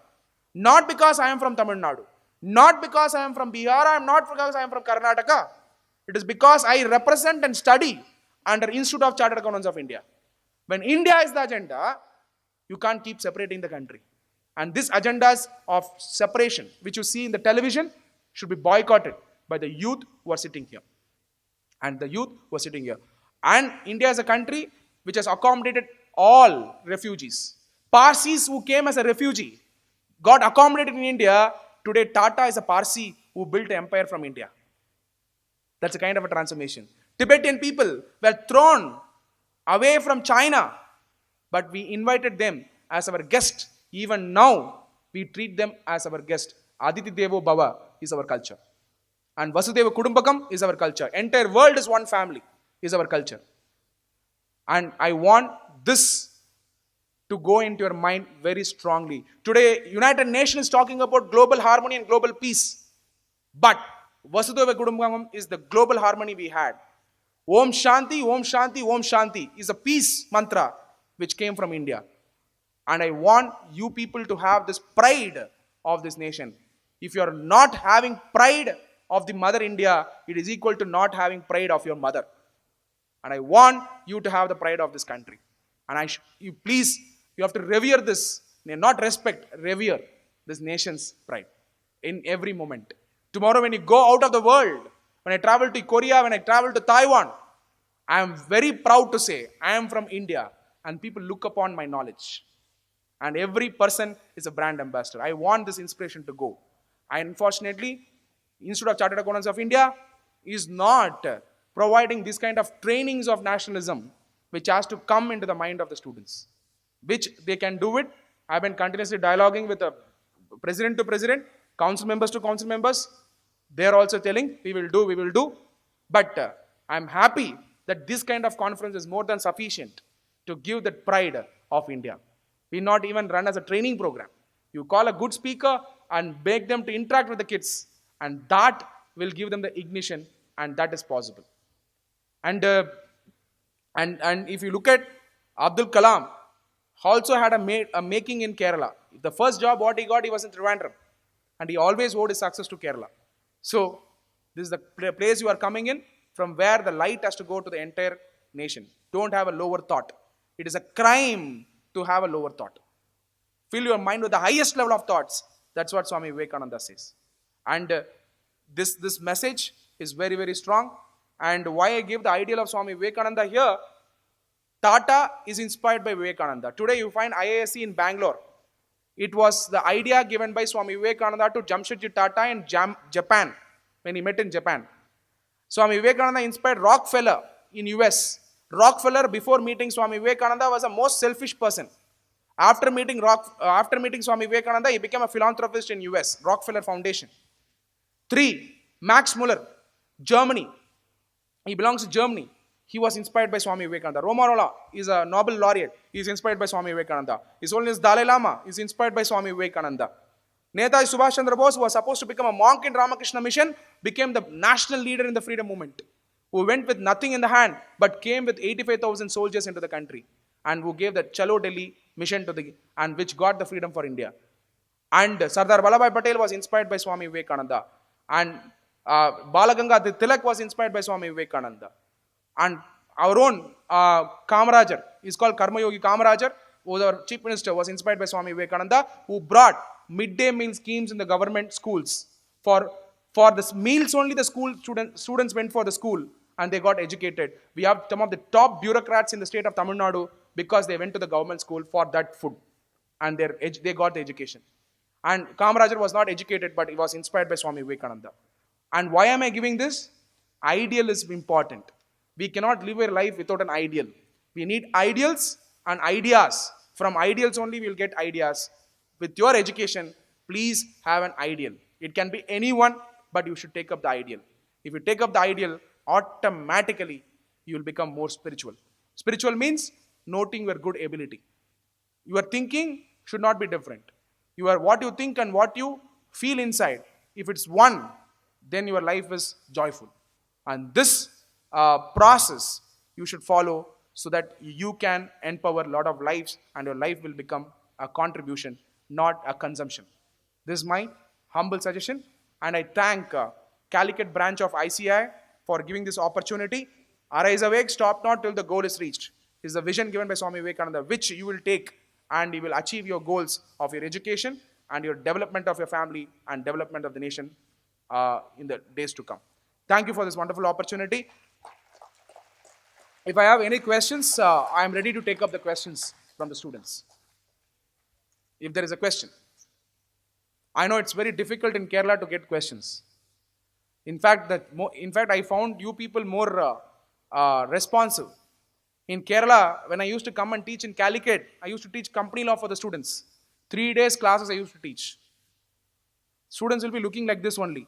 not because I am from Tamil Nadu, not because I am from Bihar, not because I am from Karnataka. It is because I represent and study under Institute of Chartered Accountants of India. When India is the agenda, you can't keep separating the country. And these agendas of separation, which you see in the television, should be boycotted by the youth who are sitting here. And the youth who are sitting here. And India is a country which has accommodated all refugees. Parsis who came as a refugee got accommodated in India. Today Tata is a Parsi who built an empire from India. That's a kind of a transformation. Tibetan people were thrown away from China, but we invited them as our guest. Even now, we treat them as our guest. Aditi Devo Bhava is our culture. And Vasudeva Kudumbakam is our culture. Entire world is one family, is our culture. And I want this to go into your mind very strongly. Today, United Nations is talking about global harmony and global peace. But Vasudeva Kudumbakam is the global harmony we had. Om Shanti, Om Shanti, Om Shanti is a peace mantra which came from India. And I want you people to have this pride of this nation. If you are not having pride of the mother India, it is equal to not having pride of your mother. And I want you to have the pride of this country. And you have to revere this, not respect, revere this nation's pride in every moment. Tomorrow when you go out of the world, when I travel to Korea, when I travel to Taiwan, I am very proud to say I am from India and people look upon my knowledge. And every person is a brand ambassador. I want this inspiration to go. And unfortunately, Institute of Chartered Accountants of India is not providing this kind of trainings of nationalism which has to come into the mind of the students. Which they can do it. I've been continuously dialoguing with the president to president, council members to council members. They are also telling, we will do. But I'm happy that this kind of conference is more than sufficient to give that pride of India. We not even run as a training program. You call a good speaker and make them to interact with the kids, and that will give them the ignition, and that is possible. And if you look at Abdul Kalam, also had a making in Kerala. The first job what he got, he was in Trivandrum, and he always owed his success to Kerala. So this is the place you are coming in, from where the light has to go to the entire nation. Don't have a lower thought. It is a crime to have a lower thought. Fill your mind with the highest level of thoughts. That's what Swami Vivekananda says. And this message is very, very strong. And why I give the ideal of Swami Vivekananda here, Tata is inspired by Vivekananda. Today you find IISc in Bangalore. It was the idea given by Swami Vivekananda to Jamshedji Tata in Japan, when he met in Japan. Swami Vivekananda inspired Rockefeller in US. Rockefeller, before meeting Swami Vivekananda, was a most selfish person. After meeting Swami Vivekananda, he became a philanthropist in US, Rockefeller Foundation. 3, Max Muller, Germany. He belongs to Germany. He was inspired by Swami Vivekananda. Romarola is a Nobel laureate. He is inspired by Swami Vivekananda. His Holiness Dalai Lama is inspired by Swami Vivekananda. Netaji Subhash Chandra Bose, who was supposed to become a monk in Ramakrishna Mission, became the national leader in the freedom movement, who went with nothing in the hand, but came with 85,000 soldiers into the country, and who gave the Chalo Delhi mission and which got the freedom for India. And Sardar Vallabhbhai Patel was inspired by Swami Vivekananda. And Balaganga Tilak was inspired by Swami Vivekananda. And our own Kamarajar, is called Karma Yogi Kamarajar, who was our chief minister, was inspired by Swami Vivekananda, who brought midday meal schemes in the government schools. For the meals only, the students went for the school and they got educated. We have some of the top bureaucrats in the state of Tamil Nadu because they went to the government school for that food and they got the education. And Kamarajar was not educated, but he was inspired by Swami Vivekananda. And why am I giving this? Ideal is important. We cannot live a life without an ideal. We need ideals and ideas. From ideals only we will get ideas. With your education, please have an ideal. It can be anyone, but you should take up the ideal. If you take up the ideal, automatically you will become more spiritual. Spiritual means noting your good ability. Your thinking should not be different. What you think and what you feel inside, if it's one, then your life is joyful. And this process you should follow so that you can empower a lot of lives and your life will become a contribution, not a consumption. This is my humble suggestion, and I thank Calicut branch of ICI for giving this opportunity. Arise awake, stop not till the goal is reached. This is a vision given by Swami Vivekananda, which you will take and you will achieve your goals of your education and your development of your family and development of the nation in the days to come. Thank you for this wonderful opportunity. If I have any questions, I am ready to take up the questions from the students. If there is a question. I know it's very difficult in Kerala to get questions. In fact, I found you people more responsive. In Kerala, when I used to come and teach in Calicut, I used to teach company law for the students. 3 days classes I used to teach. Students will be looking like this only.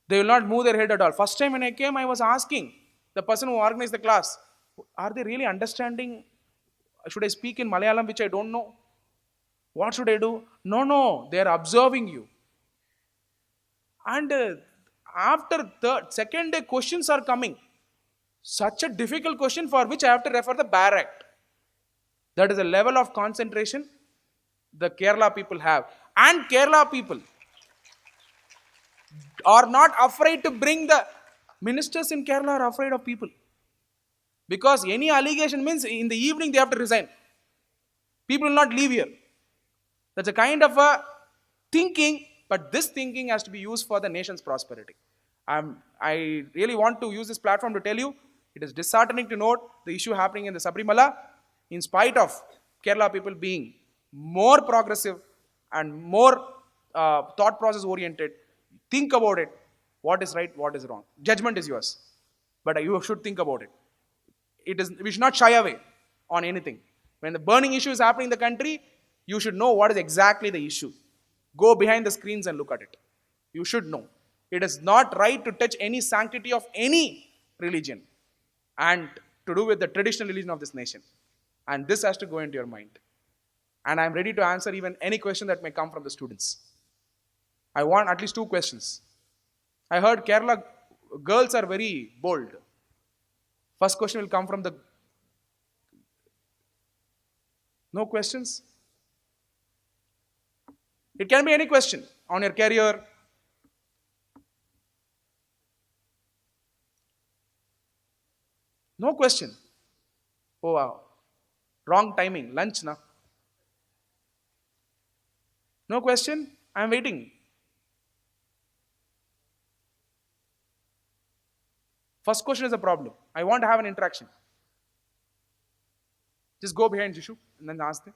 They will not move their head at all. First time when I came, I was asking the person who organized the class, are they really understanding? Should I speak in Malayalam, which I don't know? What should I do? No, they are observing you. And after second day, questions are coming. Such a difficult question for which I have to refer the Bar Act. That is the level of concentration the Kerala people have. And Kerala people are not afraid to bring the ministers in Kerala are afraid of people. Because any allegation means in the evening they have to resign. People will not leave here. That's a kind of a thinking, but this thinking has to be used for the nation's prosperity. I really want to use this platform to tell you, it is disheartening to note the issue happening in the Sabrimala, in spite of Kerala people being more progressive and more thought process oriented. Think about it. What is right, what is wrong. Judgment is yours. But you should think about it. We should not shy away on anything. When the burning issue is happening in the country, you should know what is exactly the issue. Go behind the screens and look at it. You should know. It is not right to touch any sanctity of any religion and to do with the traditional religion of this nation. And this has to go into your mind. And I am ready to answer even any question that may come from the students. I want at least 2 questions. I heard Kerala girls are very bold. First question will come from the... No questions? It can be any question on your career. No question. Oh wow. Wrong timing. Lunch na. No question? I am waiting. First question is a problem. I want to have an interaction. Just go behind Jishu and then ask them.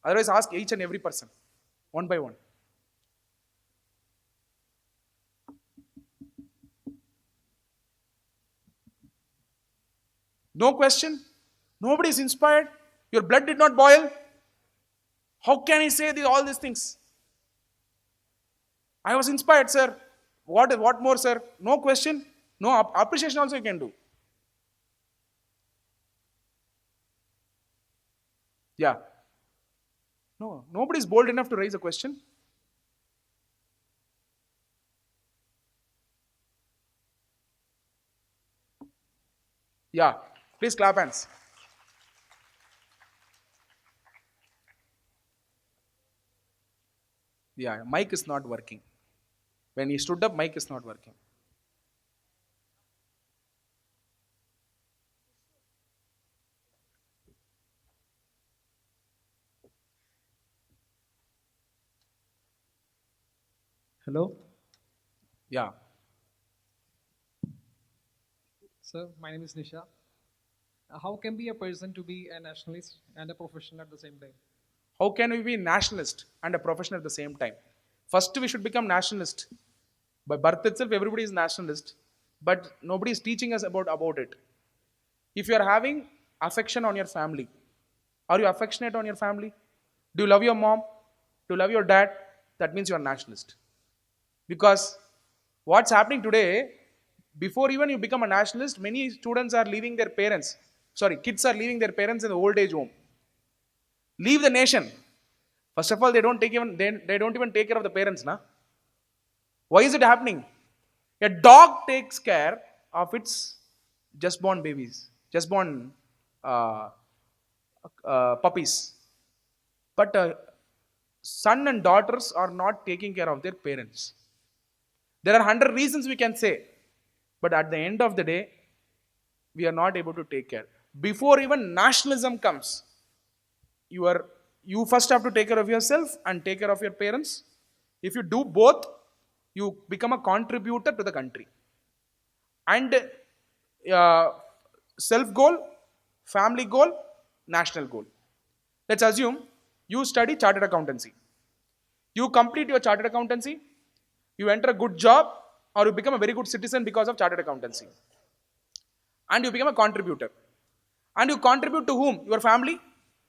Otherwise, ask each and every person, one by one. No question? Nobody is inspired? Your blood did not boil? How can I say all these things? I was inspired, sir. What more, sir? No question? No appreciation also you can do. Yeah. No, nobody is bold enough to raise a question. Yeah. Please clap hands. Yeah, mic is not working. When he stood up, mic is not working. Hello, Yeah. sir. My name is Nisha. How can be a person to be a nationalist and a professional at the same time? How can we be nationalist and a professional at the same time? First, we should become nationalist. By birth itself, everybody is nationalist, but nobody is teaching us about it. If you are having affection on your family, are you affectionate on your family? Do you love your mom? Do you love your dad? That means you are nationalist. Because what's happening today, before even you become a nationalist, many students are leaving their parents. Sorry, kids are leaving their parents in the old age home. Leave the nation. First of all, they don't even take care of the parents, na? Why is it happening? A dog takes care of its just born babies, just born uh, puppies. But son and daughters are not taking care of their parents. There are 100 reasons we can say, but at the end of the day, we are not able to take care. Before even nationalism comes, you are you first have to take care of yourself and take care of your parents. If you do both, you become a contributor to the country. And uh, self goal, family goal, national goal. Let's assume you study chartered accountancy. You complete your chartered accountancy, you enter a good job, or you become a very good citizen because of chartered accountancy. And you become a contributor. And you contribute to whom? Your family.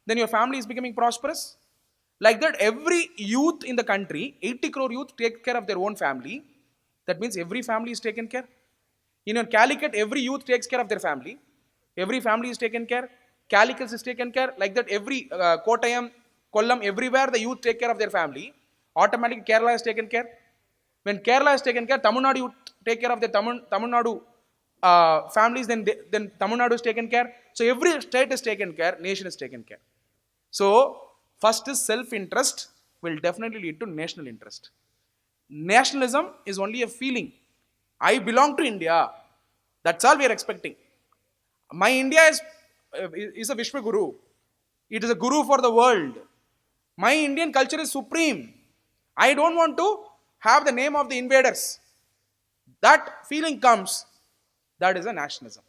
Then your family is becoming prosperous. Like that, every youth in the country, 80 crore youth, take care of their own family. That means every family is taken care. In your Calicut, every youth takes care of their family. Every family is taken care. Calicut is taken care. Like that, every Kottayam, Kollam, everywhere the youth take care of their family. Automatically, Kerala is taken care. When Kerala is taken care, Tamil Nadu youth take care of the Tamil Nadu families. Then Tamil Nadu is taken care. So every state is taken care. Nation is taken care. So first is self-interest will definitely lead to national interest. Nationalism is only a feeling. I belong to India. That's all we are expecting. My India is a Vishwa Guru. It is a guru for the world. My Indian culture is supreme. I don't want to have the name of the invaders. That feeling comes. That is a nationalism.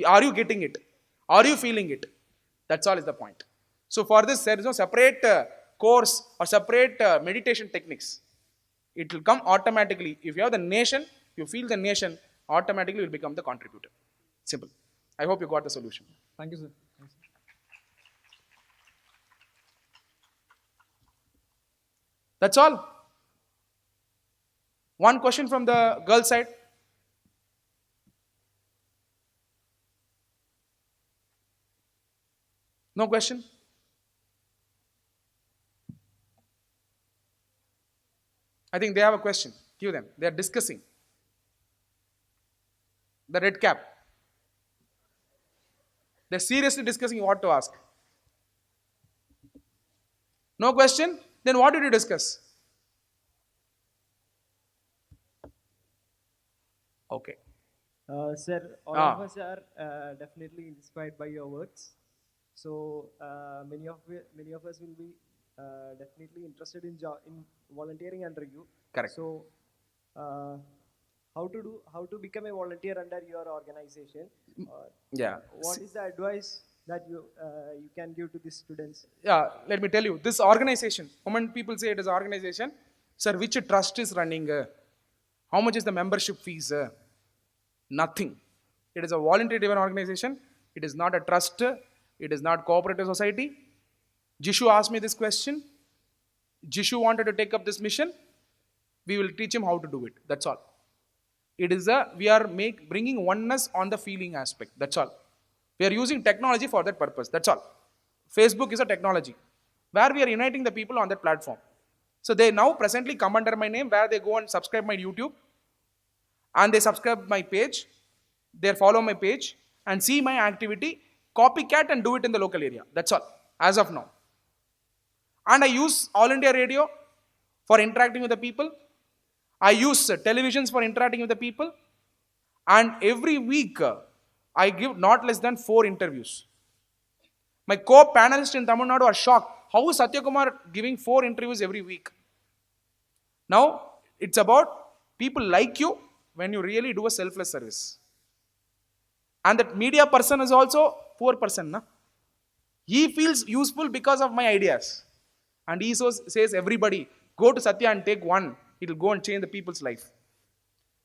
Are you getting it? Are you feeling it? That's all is the point. So for this, there is no separate course or separate meditation techniques. It will come automatically. If you have the nation, you feel the nation, automatically you will become the contributor. Simple. I hope you got the solution. Thank you, sir. Thanks. That's all. One question from the girl side. No question? I think they have a question. Give them. They are discussing. The red cap. They're seriously discussing what to ask. No question? Then what did you discuss? Okay. Sir, all of Ah, us are definitely inspired by your words. So many of us will be definitely interested in volunteering under you. correct. So, uh, how to become a volunteer under your organization? Yeah. What is the advice that you can give to the students? Yeah, let me tell you, this organization, when people say it is organization, sir, which trust is running? How much is the membership fees? Nothing. It is a voluntary driven organization. It is not a trust. It is not cooperative society. Jishu asked me this question. Jishu wanted to take up this mission. We will teach him how to do it. That's all. It is we are bringing oneness on the feeling aspect. That's all. We are using technology for that purpose. That's all. Facebook is a technology where we are uniting the people on that platform. So they now presently come under my name where they go and subscribe my YouTube and they subscribe my page, they follow my page and see my activity, copycat and do it in the local area. That's all as of now. And I use All India Radio for interacting with the people. I use televisions for interacting with the people. And every week, I give not less than 4 interviews. My co-panelists in Tamil Nadu are shocked. How is Sathya Kumar giving 4 interviews every week? Now, it's about people like you when you really do a selfless service. And that media person is also poor person. Na? He feels useful because of my ideas. And he says everybody, go to Sathya and take one. It will go and change the people's life.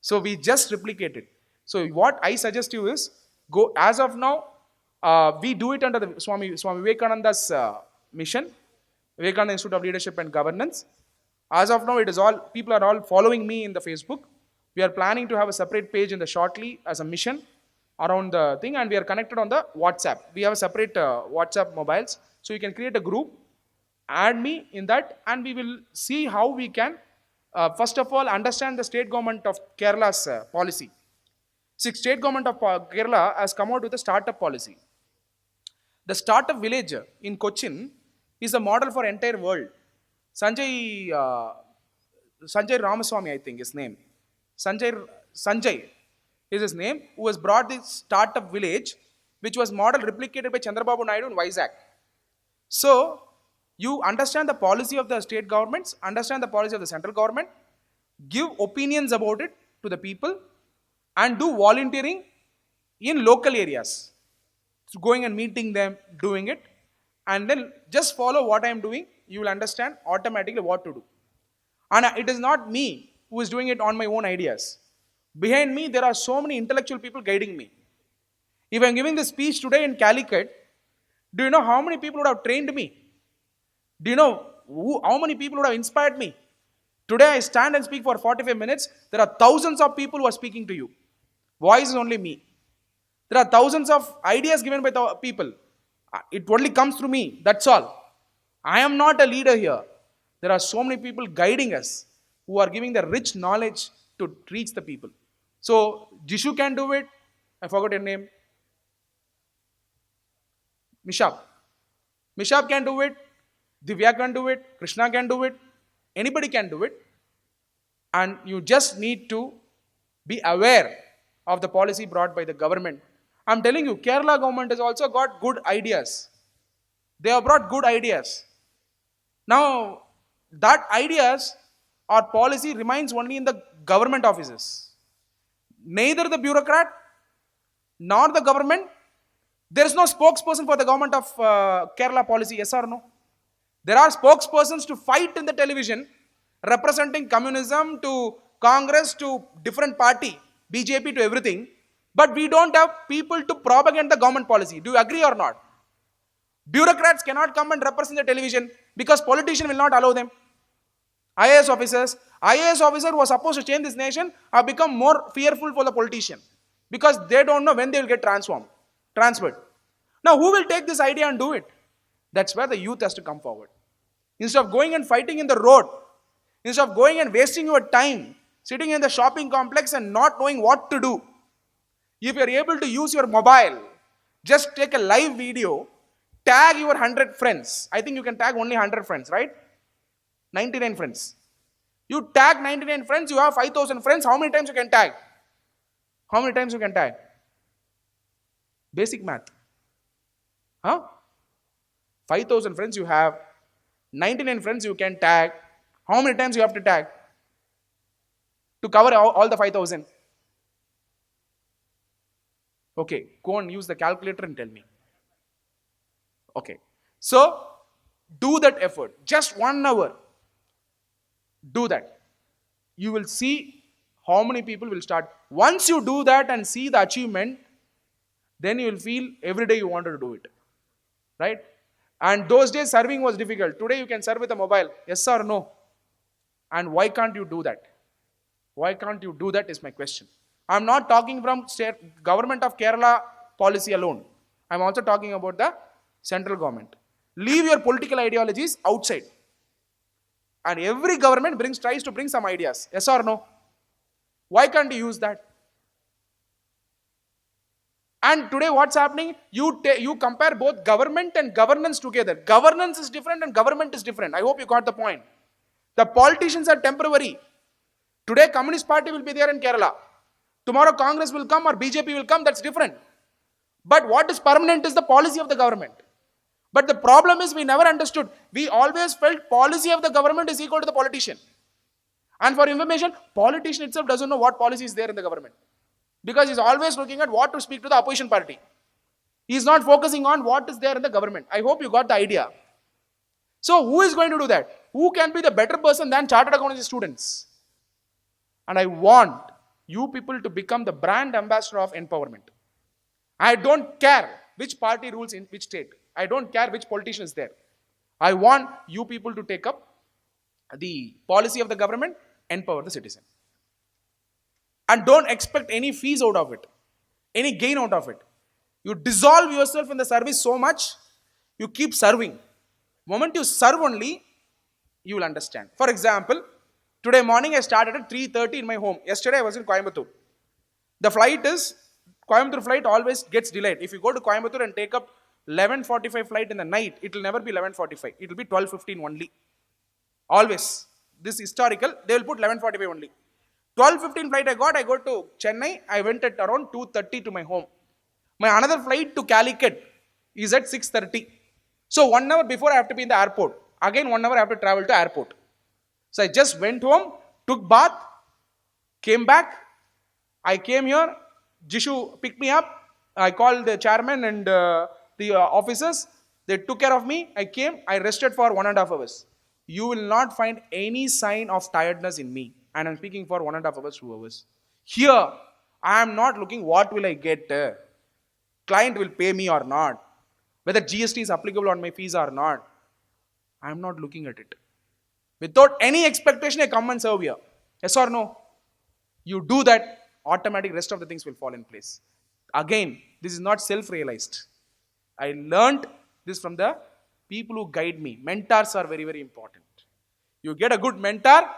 So we just replicate it. So what I suggest you is, go as of now, we do it under the Swami Vivekananda's mission, Vivekananda Institute of Leadership and Governance. As of now, it is all, people are all following me in the Facebook. We are planning to have a separate page in the shortly as a mission around the thing, and we are connected on the WhatsApp. We have a separate WhatsApp mobiles. So you can create a group, add me in that, and we will see how we can, first of all, understand the state government of Kerala's policy. See, state government of Kerala has come out with a startup policy. The startup village in Cochin is a model for entire world. Sanjay Ramaswamy, I think his name. Sanjay is his name, who has brought this startup village, which was model replicated by Chandrababu Naidu in Vizag. So, you understand the policy of the state governments, understand the policy of the central government, give opinions about it to the people, and do volunteering in local areas. So going and meeting them, doing it, and then just follow what I am doing, you will understand automatically what to do. And it is not me who is doing it on my own ideas. Behind me, there are so many intellectual people guiding me. If I am giving this speech today in Calicut, do you know how many people would have trained me? Do you know how many people would have inspired me? Today I stand and speak for 45 minutes. There are thousands of people who are speaking to you. Voice is only me. There are thousands of ideas given by the people. It only comes through me. That's all. I am not a leader here. There are so many people guiding us who are giving the rich knowledge to reach the people. So, Jishu can do it. I forgot your name. Mishab. Mishab can do it. Divya can do it. Krishna can do it. Anybody can do it. And you just need to be aware of the policy brought by the government. I'm telling you, Kerala government has also got good ideas. They have brought good ideas. Now, that ideas or policy remains only in the government offices. Neither the bureaucrat nor the government, there is no spokesperson for the government of Kerala policy, yes or no? There are spokespersons to fight in the television, representing communism to Congress to different party, BJP to everything, but we don't have people to propagate the government policy. Do you agree or not? Bureaucrats cannot come and represent the television because politicians will not allow them. IAS officers who are supposed to change this nation have become more fearful for the politician because they don't know when they will get transferred. Now, who will take this idea and do it? That's where the youth has to come forward. Instead of going and fighting in the road, instead of going and wasting your time, sitting in the shopping complex and not knowing what to do, if you are able to use your mobile, just take a live video, tag your 100 friends. I think you can tag only 100 friends, right? 99 friends. You tag 99 friends, you have 5,000 friends. How many times you can tag? How many times you can tag? Basic math. Huh? 5,000 friends you have, 99 friends you can tag. How many times you have to tag to cover all the 5,000? Okay, go and use the calculator and tell me. Okay, so do that effort, just 1 hour. Do that. You will see how many people will start. Once you do that and see the achievement, then you will feel every day you wanted to do it. Right? And those days serving was difficult. Today you can serve with a mobile. Yes or no? And why can't you do that? Why can't you do that is my question. I'm not talking from state government of Kerala policy alone. I'm also talking about the central government. Leave your political ideologies outside. And every government tries to bring some ideas. Yes or no? Why can't you use that? And today what's happening? You compare both government and governance together. Governance is different and government is different. I hope you got the point. The politicians are temporary. Today Communist Party will be there in Kerala. Tomorrow Congress will come or BJP will come. That's different. But what is permanent is the policy of the government. But the problem is we never understood. We always felt policy of the government is equal to the politician. And for information, politician itself doesn't know what policy is there in the government. Because he's always looking at what to speak to the opposition party. He's not focusing on what is there in the government. I hope you got the idea. So who is going to do that? Who can be the better person than chartered accountancy students? And I want you people to become the brand ambassador of empowerment. I don't care which party rules in which state. I don't care which politician is there. I want you people to take up the policy of the government, empower the citizen. And don't expect any fees out of it, any gain out of it. You dissolve yourself in the service so much, you keep serving. Moment you serve only, you will understand. For example, today morning I started at 3:30 in my home. Yesterday I was in Coimbatore. The flight is, Coimbatore flight always gets delayed. If you go to Coimbatore and take up 11:45 flight in the night, it will never be 11:45. It will be 12:15 only. Always. This historical, they will put 11:45 only. 12:15 flight I go to Chennai, I went at around 2:30 to my home. My another flight to Calicut is at 6:30. So 1 hour before I have to be in the airport. Again 1 hour I have to travel to airport. So I just went home, took bath, came back. I came here, Jishu picked me up. I called the chairman and the officers. They took care of me. I came, I rested for 1.5 hours. You will not find any sign of tiredness in me. And I'm speaking for 1.5 hours, 2 hours. Here, I am not looking what will I get. Client will pay me or not. Whether GST is applicable on my fees or not. I am not looking at it. Without any expectation, I come and serve here. Yes or no? You do that, automatic rest of the things will fall in place. Again, this is not self-realized. I learned this from the people who guide me. Mentors are very, very important. You get a good mentor,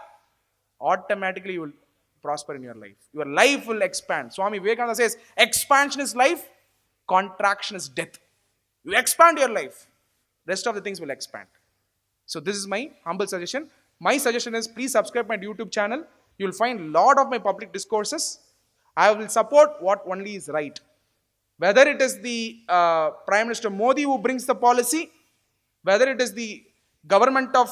automatically you will prosper in your life. Your life will expand. Swami Vivekananda says, expansion is life, contraction is death. You expand your life, rest of the things will expand. So this is my humble suggestion. My suggestion is please subscribe my YouTube channel. You will find a lot of my public discourses. I will support what only is right. Whether it is the Prime Minister Modi who brings the policy, whether it is the government of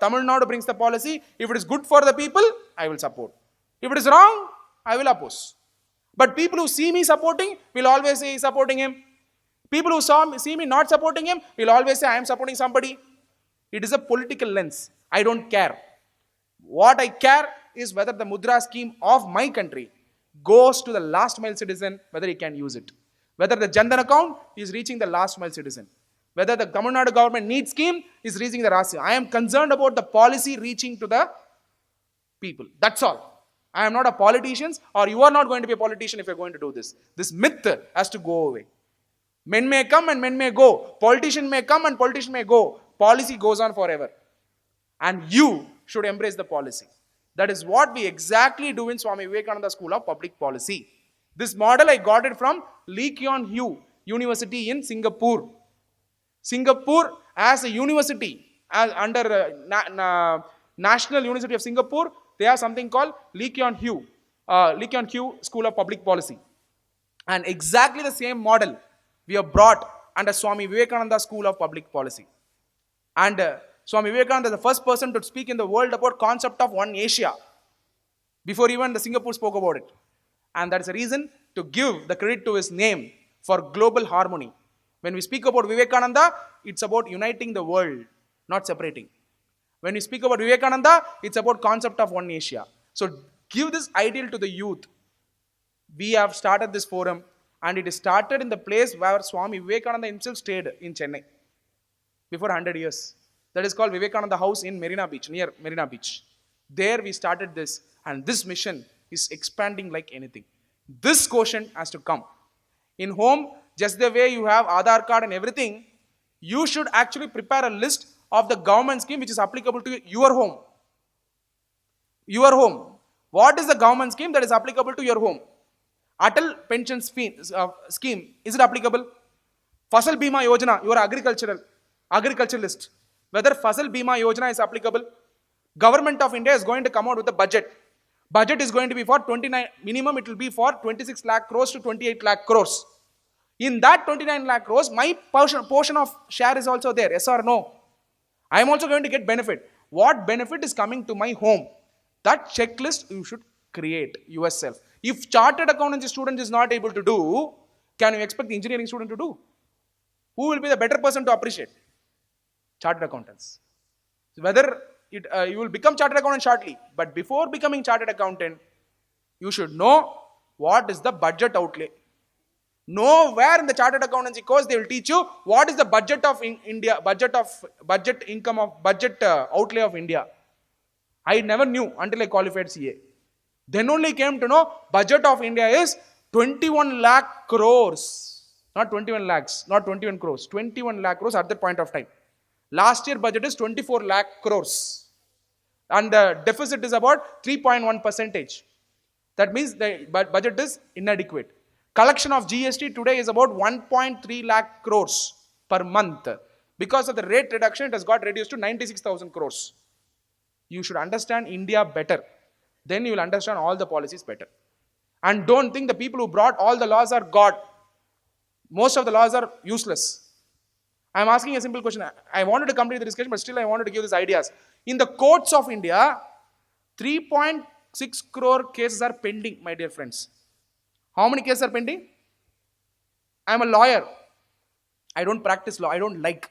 Tamil Nadu brings the policy, if it is good for the people, I will support. If it is wrong, I will oppose. But people who see me supporting will always say supporting him. People who see me not supporting him will always say I am supporting somebody. It is a political lens. I don't care. What I care is whether the Mudra scheme of my country goes to the last mile citizen, whether he can use it. Whether the Jan Dhan account is reaching the last mile citizen. Whether the Tamil Nadu government needs scheme is reaching the last. I am concerned about the policy reaching to the people. That's all. I am not a politician, or you are not going to be a politician if you are going to do this. This myth has to go away. Men may come and men may go. Politician may come and politician may go. Policy goes on forever. And you should embrace the policy. That is what we exactly do in Swami Vivekananda School of Public Policy. This model I got it from Lee Kuan Yew University in Singapore. Singapore as a university, under National University of Singapore, they have something called Lee Kuan Yew School of Public Policy. And exactly the same model we have brought under Swami Vivekananda School of Public Policy. And Swami Vivekananda is the first person to speak in the world about concept of one Asia. Before even the Singapore spoke about it. And that's a reason to give the credit to his name for global harmony. When we speak about Vivekananda, it's about uniting the world, not separating. When we speak about Vivekananda, it's about concept of one Asia. So give this ideal to the youth. We have started this forum, and it is started in the place where Swami Vivekananda himself stayed in Chennai before 100 years. That is called Vivekananda House in Marina Beach, near Marina Beach. There we started this, and this mission is expanding like anything. This quotient has to come. In home, just the way you have Aadhaar card and everything, you should actually prepare a list of the government scheme which is applicable to your home. Your home. What is the government scheme that is applicable to your home? Atal pension scheme, is it applicable? Fasal Bima Yojana, your agriculturalist. Whether Fasal Bima Yojana is applicable. Government of India is going to come out with a budget. Budget is going to be for 29, minimum it will be for 26 lakh crores to 28 lakh crores. In that 29 lakh crores, my portion of share is also there, yes or no? I am also going to get benefit. What benefit is coming to my home? That checklist you should create yourself. If chartered accountancy student is not able to do, can you expect the engineering student to do? Who will be the better person to appreciate? Chartered accountants. So whether you will become chartered accountant shortly, but before becoming chartered accountant, you should know what is the budget outlay. Nowhere in the chartered accountancy course they will teach you what is the budget of India, budget income of budget outlay of India. I never knew until I qualified CA. Then only came to know budget of India is 21 lakh crores. Not 21 lakhs, not 21 crores. 21 lakh crores at that point of time. Last year budget is 24 lakh crores. And the deficit is about 3.1 percentage. That means the budget is inadequate. Collection of GST today is about 1.3 lakh crores per month. Because of the rate reduction, it has got reduced to 96,000 crores. You should understand India better. Then you will understand all the policies better. And don't think the people who brought all the laws are God. Most of the laws are useless. I am asking a simple question. I wanted to complete the discussion, but still I wanted to give these ideas. In the courts of India, 3.6 crore cases are pending, my dear friends. How many cases are pending? I am a lawyer. I don't practice law. I don't like.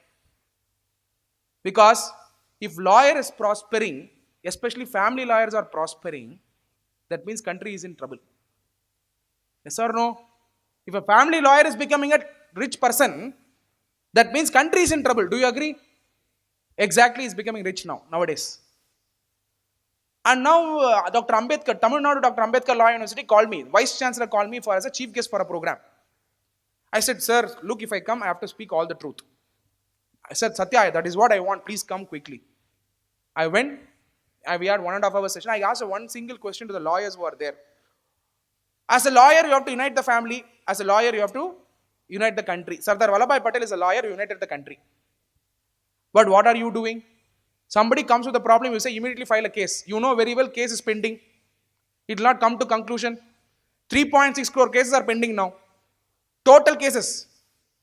Because if lawyer is prospering, especially family lawyers are prospering, that means country is in trouble. Yes or no? If a family lawyer is becoming a rich person, that means country is in trouble. Do you agree? Exactly, is becoming rich now, nowadays. And now Dr. Ambedkar, Tamil Nadu Dr. Ambedkar Law University called me, Vice Chancellor called me as a chief guest for a program. I said, sir, look, if I come, I have to speak all the truth. I said, Sathya, that is what I want, please come quickly. I went, we had 1.5 hour session. I asked one single question to the lawyers who are there. As a lawyer, you have to unite the family. As a lawyer, you have to unite the country. Sardar Vallabhbhai Patel is a lawyer who united the country. But what are you doing? Somebody comes with a problem, you say immediately file a case. You know very well case is pending. It will not come to conclusion. 3.6 crore cases are pending now. Total cases.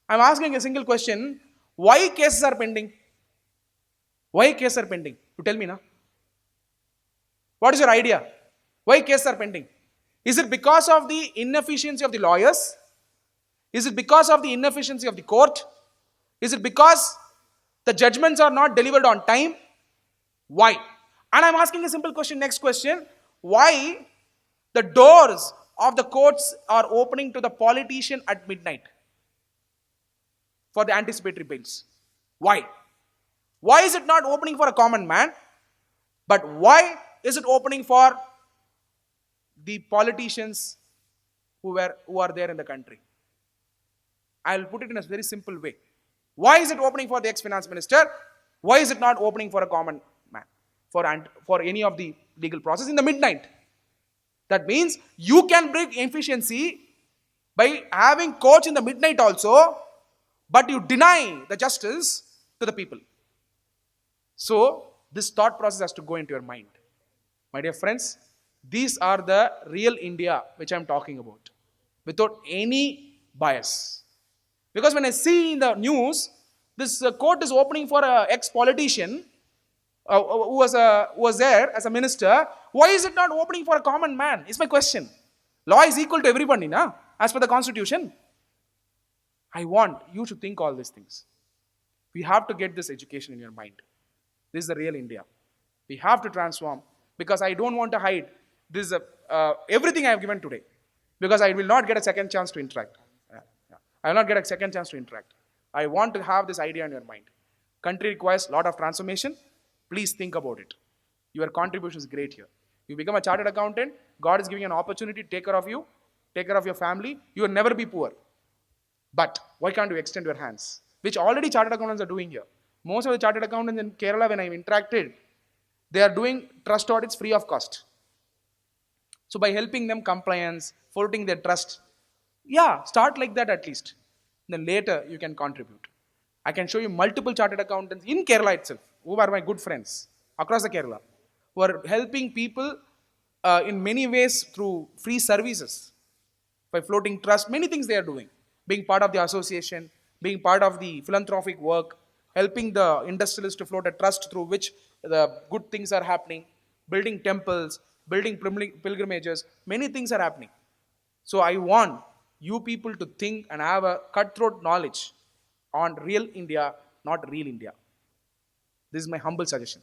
I am asking a single question. Why cases are pending? Why cases are pending? You tell me now. What is your idea? Why cases are pending? Is it because of the inefficiency of the lawyers? Is it because of the inefficiency of the court? Is it because the judgments are not delivered on time? Why? And I'm asking a simple question, next question. Why the doors of the courts are opening to the politician at midnight for the anticipatory bails? Why? Why is it not opening for a common man? But why is it opening for the politicians who are there in the country? I'll put it in a very simple way. Why is it opening for the ex-finance minister? Why is it not opening for a common man? For any of the legal process in the midnight? That means you can bring efficiency by having courts in the midnight also, but you deny the justice to the people. So, this thought process has to go into your mind. My dear friends, these are the real India which I am talking about, without any bias. Because when I see in the news, this court is opening for an ex-politician who was there as a minister. Why is it not opening for a common man? Is my question. Law is equal to everybody, na? As per the constitution. I want you to think all these things. We have to get this education in your mind. This is the real India. We have to transform, because I don't want to hide this everything I have given today, because I will not get a second chance to interact. I will not get a second chance to interact. I want to have this idea in your mind. Country requires a lot of transformation. Please think about it. Your contribution is great here. You become a chartered accountant, God is giving you an opportunity to take care of you, take care of your family. You will never be poor. But why can't you extend your hands? Which already chartered accountants are doing here. Most of the chartered accountants in Kerala, when I've interacted, they are doing trust audits free of cost. So by helping them compliance, floating their trust, start like that at least. Then later you can contribute. I can show you multiple chartered accountants in Kerala itself, who are my good friends across the Kerala, who are helping people in many ways through free services, by floating trust, many things they are doing. Being part of the association, being part of the philanthropic work, helping the industrialists to float a trust through which the good things are happening. building temples, building pilgrimages. Many things are happening. So I want you people to think and have a cutthroat knowledge on real India, not real India. This is my humble suggestion.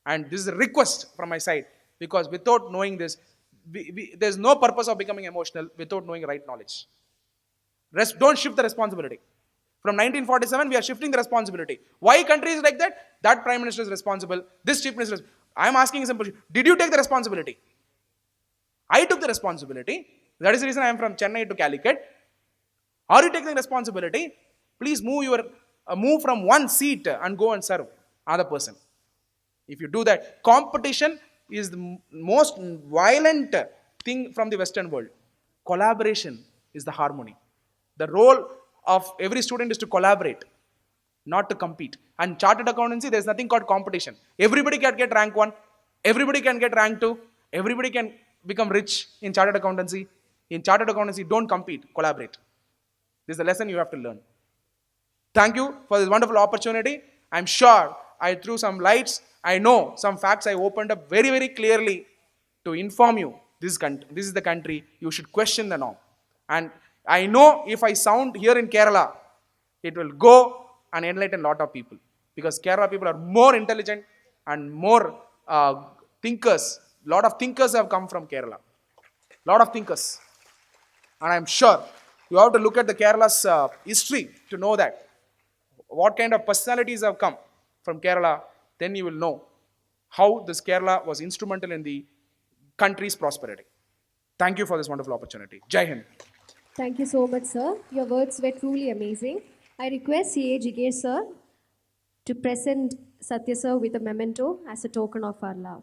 And this is a request from my side, because without knowing this, there's no purpose of becoming emotional without knowing right knowledge. Don't shift the responsibility. From 1947, we are shifting the responsibility. Why country is like that? That prime minister is responsible. This chief minister is. I am asking a simple question. Did you take the responsibility? I took the responsibility. That is the reason I am from Chennai to Calicut. Are you taking responsibility? Please move from one seat and go and serve other person. If you do that, competition is the most violent thing from the Western world. Collaboration is the harmony. The role of every student is to collaborate, not to compete. And chartered accountancy, there's nothing called competition. Everybody can get rank 1, everybody can get rank 2, everybody can become rich in chartered accountancy. In chartered accountancy, don't compete, collaborate. This is the lesson you have to learn. Thank you for this wonderful opportunity. I'm sure I threw some lights. I know some facts I opened up very, very clearly to inform you. This is the country. You should question the norm. And I know if I sound here in Kerala, it will go and enlighten a lot of people. Because Kerala people are more intelligent and more thinkers. A lot of thinkers have come from Kerala. A lot of thinkers. And I'm sure you have to look at the Kerala's history to know that. What kind of personalities have come from Kerala, then you will know how this Kerala was instrumental in the country's prosperity. Thank you for this wonderful opportunity. Jai Hind. Thank you so much, sir. Your words were truly amazing. I request C.A. Jigesh, sir, to present Sathya, sir, with a memento as a token of our love.